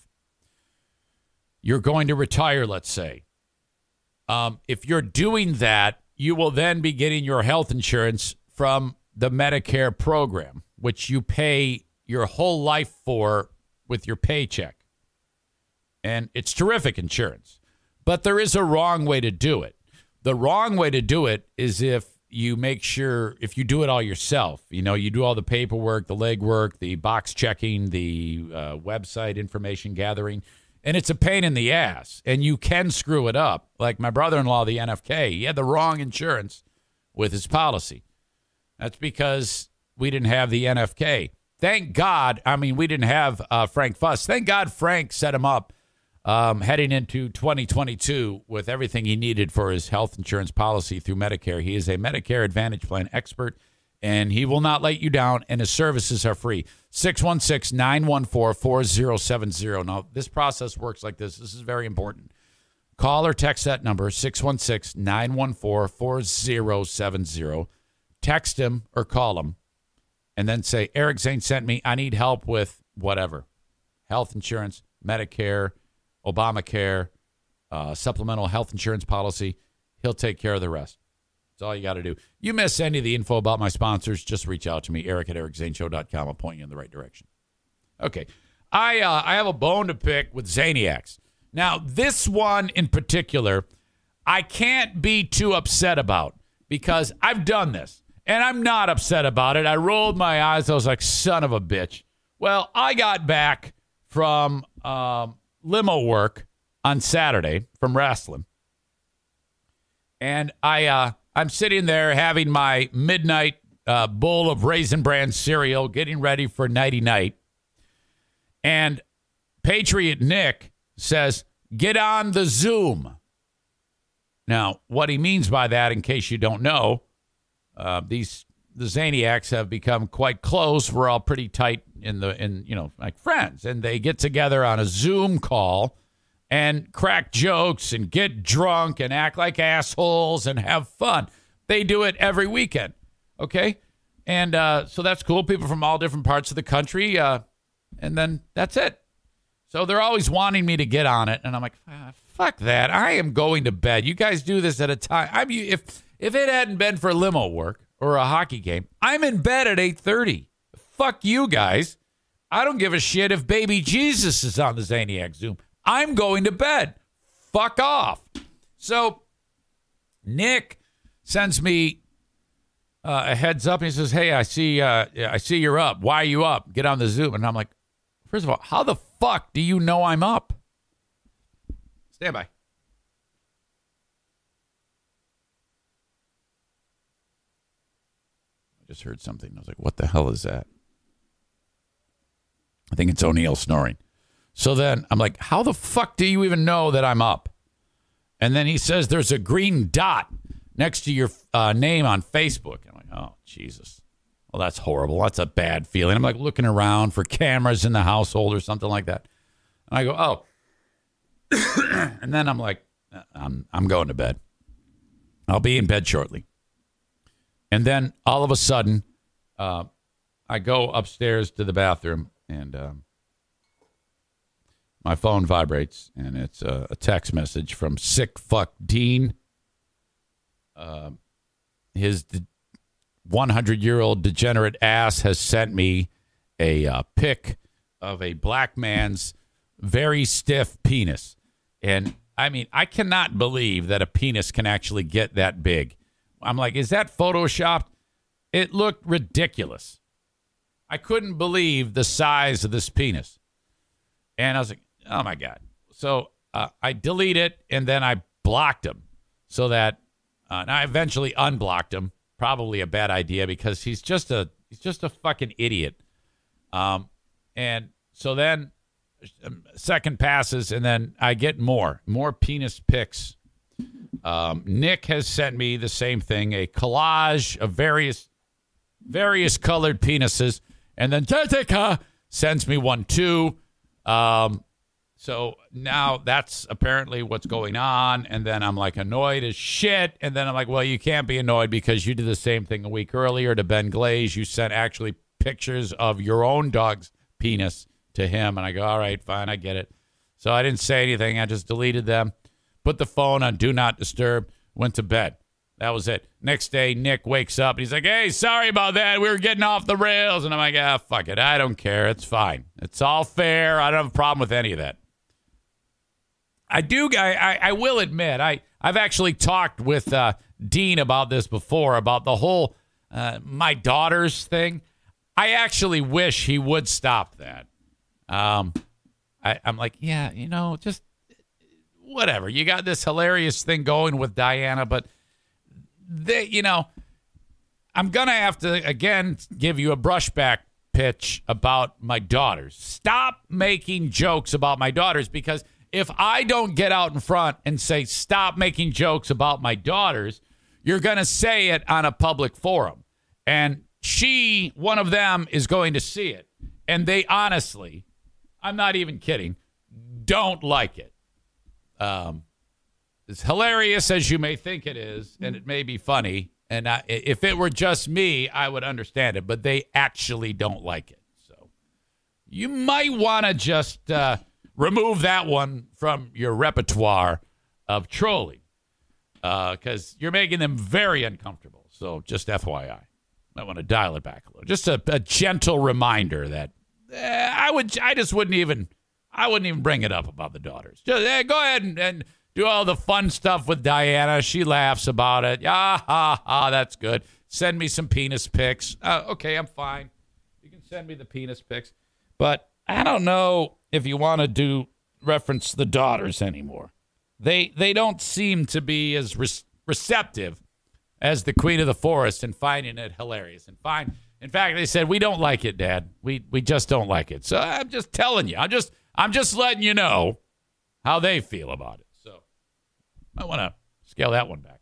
you're going to retire, let's say. If you're doing that, you will then be getting your health insurance from the Medicare program, which you pay your whole life for with your paycheck. And it's terrific insurance. But there is a wrong way to do it. The wrong way to do it is if you do it all yourself. You do all the paperwork, the legwork, the box checking, the website information gathering. And it's a pain in the ass. And you can screw it up. Like my brother-in-law, the NFK, he had the wrong insurance with his policy. That's because we didn't have the NFK. Thank God. We didn't have Frank Fuss. Thank God Frank set him up heading into 2022 with everything he needed for his health insurance policy through Medicare. He is a Medicare Advantage Plan expert, and he will not let you down, and his services are free. 616-914-4070. Now, this process works like this. This is very important. Call or text that number, 616-914-4070. Text him or call him, and then say, Eric Zane sent me. I need help with whatever. Health insurance, Medicare, Obamacare, supplemental health insurance policy. He'll take care of the rest. That's all you got to do. You miss any of the info about my sponsors, just reach out to me, Eric at ericzaneshow.com. I'll point you in the right direction. Okay. I have a bone to pick with Zaniacs. Now, this one in particular, I can't be too upset about because I've done this. And I'm not upset about it. I rolled my eyes. I was like, son of a bitch. Well, I got back from limo work on Saturday from Rasslin. And I'm sitting there having my midnight bowl of Raisin Bran cereal, getting ready for nighty-night. And Patriot Nick says, get on the Zoom. Now, what he means by that, in case you don't know, the Zaniacs have become quite close. We're all pretty tight like friends, and they get together on a Zoom call and crack jokes and get drunk and act like assholes and have fun. They do it every weekend. Okay. And, so that's cool. People from all different parts of the country. And then that's it. So they're always wanting me to get on it. And I'm like, fuck that. I am going to bed. You guys do this at a time. If it hadn't been for limo work or a hockey game, I'm in bed at 8:30. Fuck you guys. I don't give a shit if baby Jesus is on the Zaniac Zoom. I'm going to bed. Fuck off. So Nick sends me a heads up. And he says, hey, I see you're up. Why are you up? Get on the Zoom. And I'm like, first of all, how the fuck do you know I'm up? Stand by. I just heard something. I was like, what the hell is that? I think it's O'Neill snoring. So then I'm like, how the fuck do you even know that I'm up? And then he says there's a green dot next to your name on Facebook. I'm like, oh, Jesus. Well, that's horrible. That's a bad feeling. I'm like looking around for cameras in the household or something like that. And I go, oh. And then I'm like, I'm going to bed. I'll be in bed shortly. And then all of a sudden, I go upstairs to the bathroom and my phone vibrates, and it's a text message from sick fuck Dean. His 100-year-old degenerate ass has sent me a pic of a black man's very stiff penis. And, I mean, I cannot believe that a penis can actually get that big. I'm like, is that photoshopped? It looked ridiculous. I couldn't believe the size of this penis. And I was like, oh, my God. So I delete it, and then I blocked him so that and I eventually unblocked him. Probably a bad idea because he's just a fucking idiot. And so then a second passes, and then I get more penis pics. Nick has sent me the same thing, a collage of various colored penises, and then Jessica sends me one too. So now that's apparently what's going on. And then I'm like annoyed as shit. And then I'm like, well, you can't be annoyed because you did the same thing a week earlier to Ben Glaze. You sent actually pictures of your own dog's penis to him. And I go, all right, fine, I get it. So I didn't say anything. I just deleted them, put the phone on Do Not Disturb, went to bed. That was it. Next day, Nick wakes up and he's like, hey, sorry about that. We were getting off the rails. And I'm like, fuck it. I don't care. It's fine. It's all fair. I don't have a problem with any of that. I will admit, I've actually talked with Dean about this before, about the whole my daughters thing. I actually wish he would stop that. I'm like, yeah, just whatever. You got this hilarious thing going with Diana, but I'm going to have to, again, give you a brushback pitch about my daughters. Stop making jokes about my daughters, because if I don't get out in front and say, stop making jokes about my daughters, you're going to say it on a public forum. And one of them is going to see it. And they honestly, I'm not even kidding, don't like it. As hilarious as you may think it is, and it may be funny, and if it were just me, I would understand it, but they actually don't like it. So you might want to just remove that one from your repertoire of trolling, because you're making them very uncomfortable. So just FYI, I want to dial it back a little. Just a gentle reminder that I wouldn't even bring it up about the daughters. Just go ahead and do all the fun stuff with Diana. She laughs about it. That's good. Send me some penis pics. Okay, I'm fine. You can send me the penis pics. But I don't know if you want to reference the daughters anymore. They don't seem to be as receptive as the Queen of the Forest and finding it hilarious. And fine. In fact, they said, we don't like it, Dad. We just don't like it. So I'm just telling you. I'm just letting you know how they feel about it. So I want to scale that one back.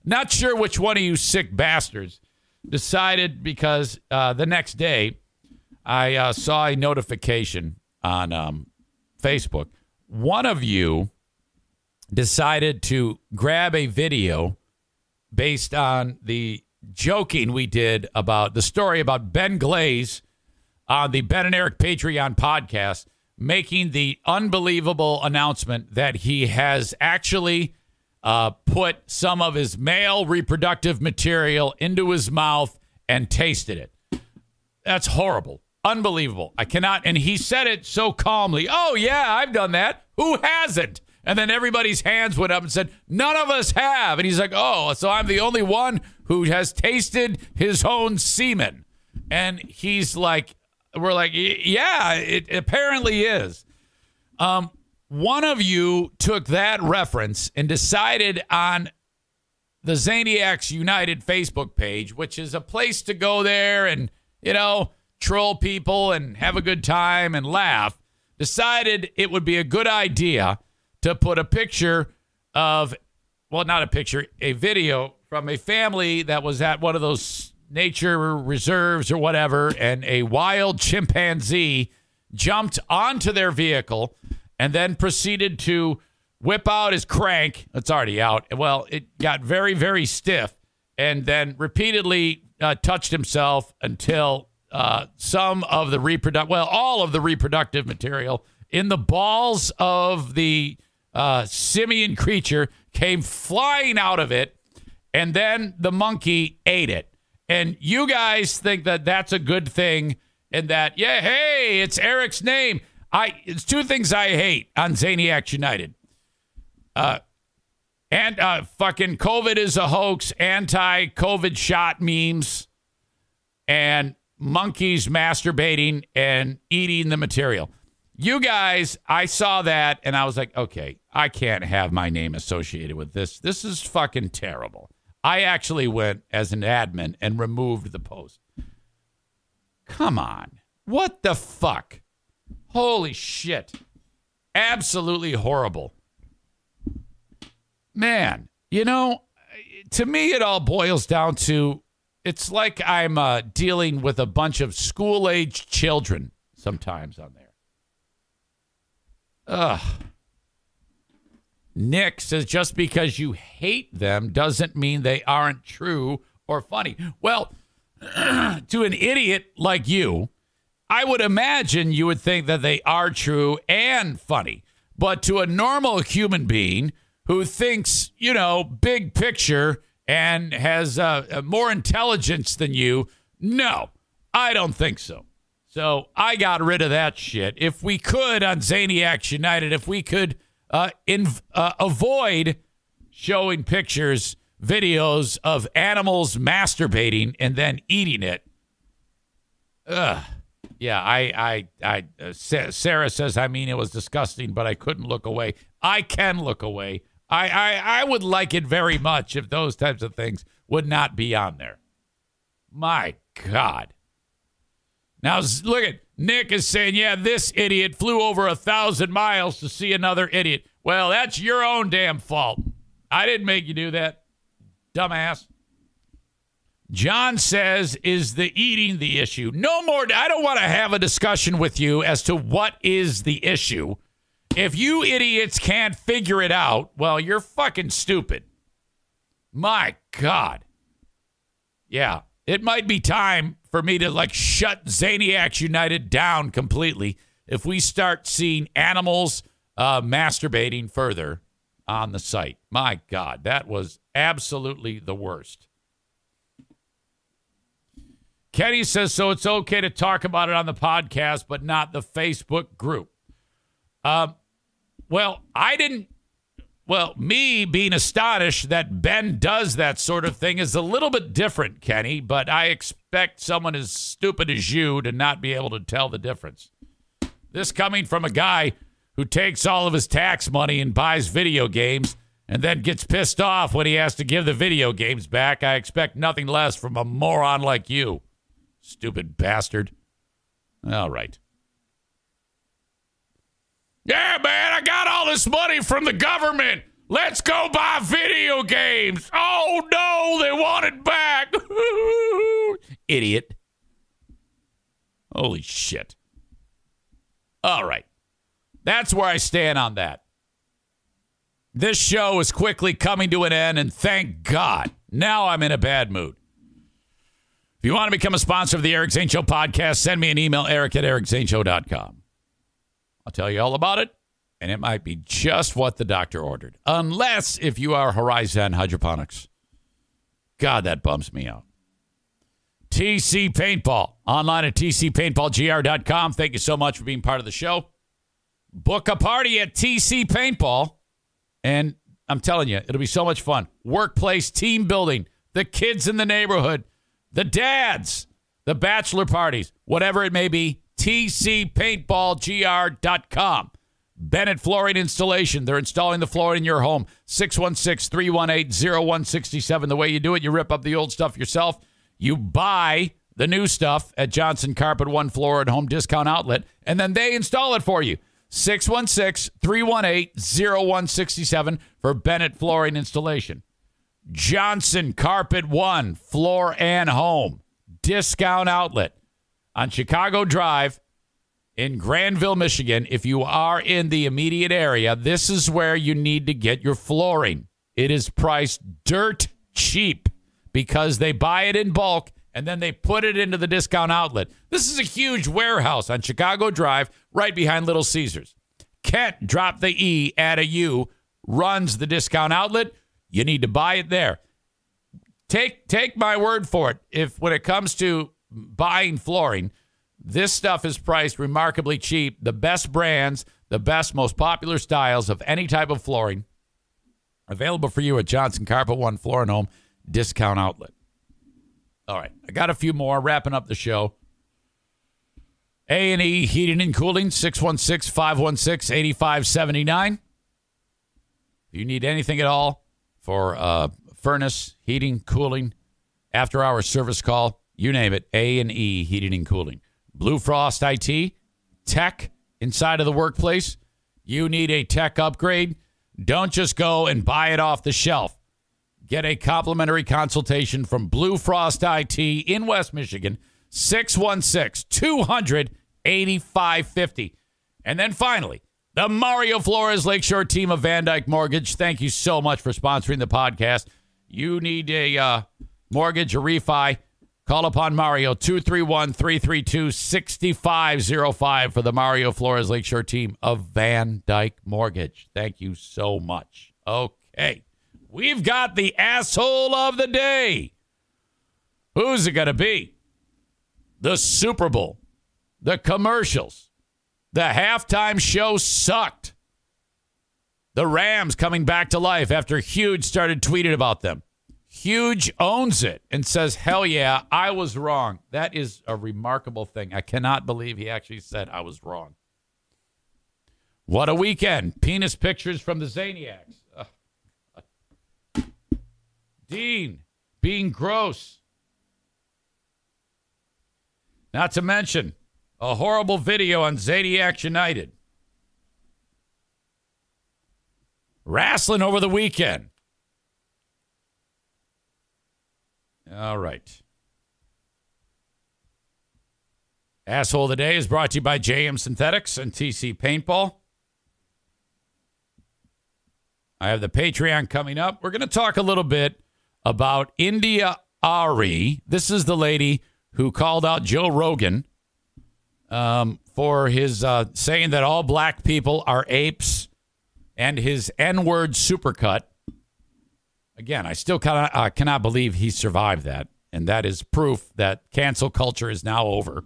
Not sure which one of you sick bastards decided, because the next day I saw a notification on Facebook. One of you decided to grab a video based on the joking we did about the story about Ben Glaze on the Ben and Eric Patreon podcast, making the unbelievable announcement that he has actually put some of his male reproductive material into his mouth and tasted it. That's horrible. Unbelievable. I cannot. And he said it so calmly. Oh, yeah, I've done that. Who hasn't? And then everybody's hands went up and said, none of us have. And he's like, oh, so I'm the only one who has tasted his own semen. And he's like, we're like, yeah, it apparently is. One of you took that reference and decided on the Zaniacs United Facebook page, which is a place to go there and, troll people and have a good time and laugh, decided it would be a good idea to put a picture of, well, not a picture, a video from a family that was at one of those nature reserves or whatever, and a wild chimpanzee jumped onto their vehicle and then proceeded to whip out his crank. It's already out. Well, it got very, very stiff, and then repeatedly touched himself until all of the reproductive material in the balls of the simian creature came flying out of it, and then the monkey ate it. And you guys think that that's a good thing, and that, yeah, hey, it's Eric's name. It's two things I hate on Zaniacs United. And fucking COVID is a hoax, anti-COVID shot memes, and monkeys masturbating and eating the material. You guys, I saw that, and I was like, okay, I can't have my name associated with this. This is fucking terrible. I actually went as an admin and removed the post. Come on. What the fuck? Holy shit. Absolutely horrible. Man, to me it all boils down to, it's like I'm dealing with a bunch of school-aged children sometimes on there. Ugh. Nick says, just because you hate them doesn't mean they aren't true or funny. Well, to an idiot like you, I would imagine you would think that they are true and funny. But to a normal human being who thinks, big picture and has more intelligence than you, no, I don't think so. So I got rid of that shit. If we could, on Zaniacs United, if we could avoid showing pictures, videos of animals masturbating and then eating it. Ugh. Yeah, Sarah says, it was disgusting, but I couldn't look away. I can look away. I would like it very much if those types of things would not be on there. My God. Now, look at Nick is saying, yeah, this idiot flew over 1,000 miles to see another idiot. Well, that's your own damn fault. I didn't make you do that, dumbass. John says, is the eating the issue? No more. I don't want to have a discussion with you as to what is the issue. If you idiots can't figure it out, well, you're fucking stupid. My God. Yeah, it might be time for me to shut Zaniacs United down completely if we start seeing animals masturbating further on the site. My God, that was absolutely the worst. Kenny says, so it's okay to talk about it on the podcast, but not the Facebook group. Me being astonished that Ben does that sort of thing is a little bit different, Kenny, but I expect someone as stupid as you to not be able to tell the difference. This coming from a guy who takes all of his tax money and buys video games and then gets pissed off when he has to give the video games back. I expect nothing less from a moron like you. Stupid bastard. All right. Yeah, man, I got all this money from the government. Let's go buy video games. Oh, no, they want it back. Idiot. Holy shit. All right. That's where I stand on that. This show is quickly coming to an end, and thank God, now I'm in a bad mood. If you want to become a sponsor of the Eric Zane Show podcast, send me an email, eric@ericzaneshow.com. I'll tell you all about it, and it might be just what the doctor ordered. Unless if you are Horizon Hydroponics. God, that bums me out. TC Paintball. Online at tcpaintballgr.com. Thank you so much for being part of the show. Book a party at TC Paintball. And I'm telling you, it'll be so much fun. Workplace team building, the kids in the neighborhood, the dads, the bachelor parties, whatever it may be, tcpaintballgr.com. Bennett Flooring Installation. They're installing the flooring in your home. 616-318-0167. The way you do it, you rip up the old stuff yourself. You buy the new stuff at Johnson Carpet One Floor and Home Discount Outlet, and then they install it for you. 616-318-0167 for Bennett Flooring Installation. Johnson Carpet One Floor and Home Discount Outlet on Chicago Drive in Granville, Michigan. If you are in the immediate area, this is where you need to get your flooring. It is priced dirt cheap because they buy it in bulk and then they put it into the discount outlet. This is a huge warehouse on Chicago Drive right behind Little Caesars. Kent, drop the E, add a U, runs the discount outlet. You need to buy it there. Take my word for it. If when it comes to buying flooring, this stuff is priced remarkably cheap. The best brands, the best, most popular styles of any type of flooring available for you at Johnson Carpet One Floor and Home Discount Outlet. All right, I got a few more, wrapping up the show. A&E Heating and Cooling, 616-516-8579. If you need anything at all for furnace, heating, cooling, after-hour service call, you name it, A&E Heating and Cooling. Blue Frost IT, tech inside of the workplace. You need a tech upgrade. Don't just go and buy it off the shelf. Get a complimentary consultation from Blue Frost IT in West Michigan, 616-200-8550. And then finally, the Mario Flores Lakeshore team of Van Dyke Mortgage. Thank you so much for sponsoring the podcast. You need a mortgage or refi. Call upon Mario, 231-332-6505 for the Mario Flores Lakeshore team of Van Dyke Mortgage. Thank you so much. Okay. We've got the asshole of the day. Who's it going to be? The Super Bowl. The commercials. The halftime show sucked. The Rams coming back to life after Huge started tweeting about them. Huge owns it and says, hell yeah, I was wrong. That is a remarkable thing. I cannot believe he actually said I was wrong. What a weekend. Penis pictures from the Zaniacs. Dean being gross. Not to mention a horrible video on Zaniacs United. Rasslin over the weekend. All right. Asshole of the Day is brought to you by JM Synthetics and TC Paintball. I have the Patreon coming up. We're going to talk a little bit about India Ari. This is the lady who called out Joe Rogan for his saying that all black people are apes and his N-word supercut. Again, I still cannot believe he survived that. And that is proof that cancel culture is now over.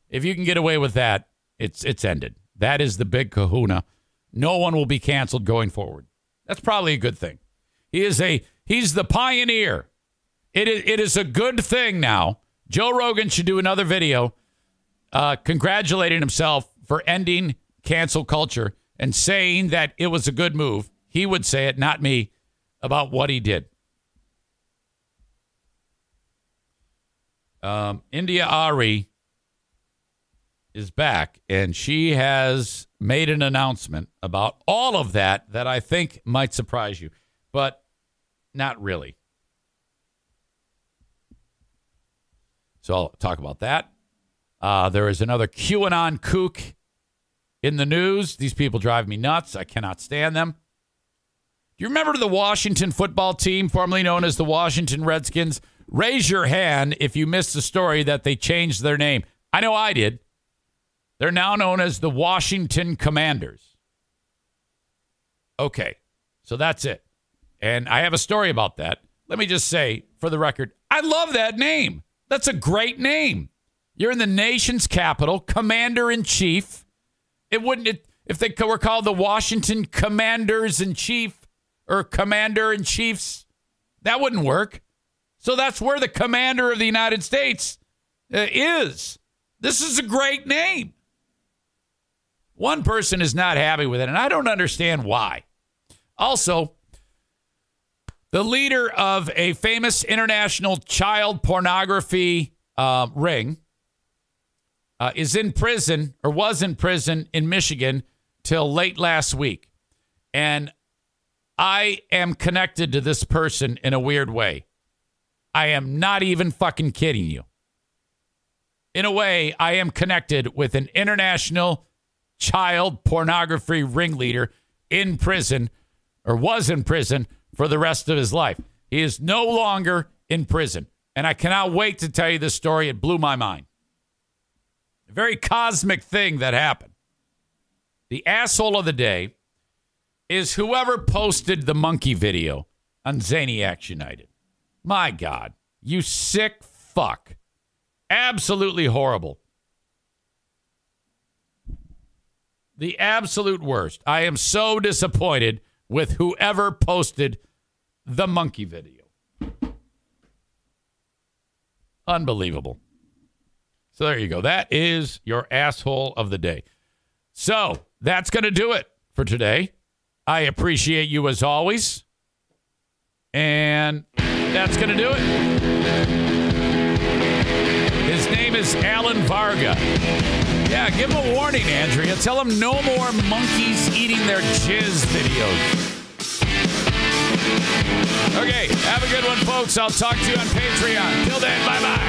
If you can get away with that, it's ended. That is the big kahuna. No one will be canceled going forward. That's probably a good thing. He's the pioneer. It is a good thing now. Joe Rogan should do another video congratulating himself for ending cancel culture and saying that it was a good move. He would say it, not me, about what he did. India Ari is back, and she has made an announcement about all of that I think might surprise you, but not really. So I'll talk about that. There is another QAnon kook in the news. These people drive me nuts. I cannot stand them. Do you remember the Washington football team, formerly known as the Washington Redskins? Raise your hand if you missed the story that they changed their name. I know I did. They're now known as the Washington Commanders. Okay, so that's it. And I have a story about that. Let me just say, for the record, I love that name. That's a great name. You're in the nation's capital, commander-in-chief. If they were called the Washington Commanders-in-Chief, or commander-in-chiefs. That wouldn't work. So that's where the commander of the United States is. This is a great name. One person is not happy with it, and I don't understand why. Also, the leader of a famous international child pornography ring is in prison, or was in prison in Michigan till late last week. And I am connected to this person in a weird way. I am not even fucking kidding you. In a way, I am connected with an international child pornography ringleader in prison, or was in prison for the rest of his life. He is no longer in prison. And I cannot wait to tell you this story. It blew my mind. A very cosmic thing that happened. The asshole of the day is whoever posted the monkey video on Zaniacs United. My God, you sick fuck. Absolutely horrible. The absolute worst. I am so disappointed with whoever posted the monkey video. Unbelievable. So there you go. That is your asshole of the day. So that's going to do it for today. I appreciate you as always. And that's going to do it. His name is Alan Varga. Yeah, give him a warning, Andrea. Tell him no more monkeys eating their jizz videos. Okay, have a good one, folks. I'll talk to you on Patreon. Till then, bye-bye.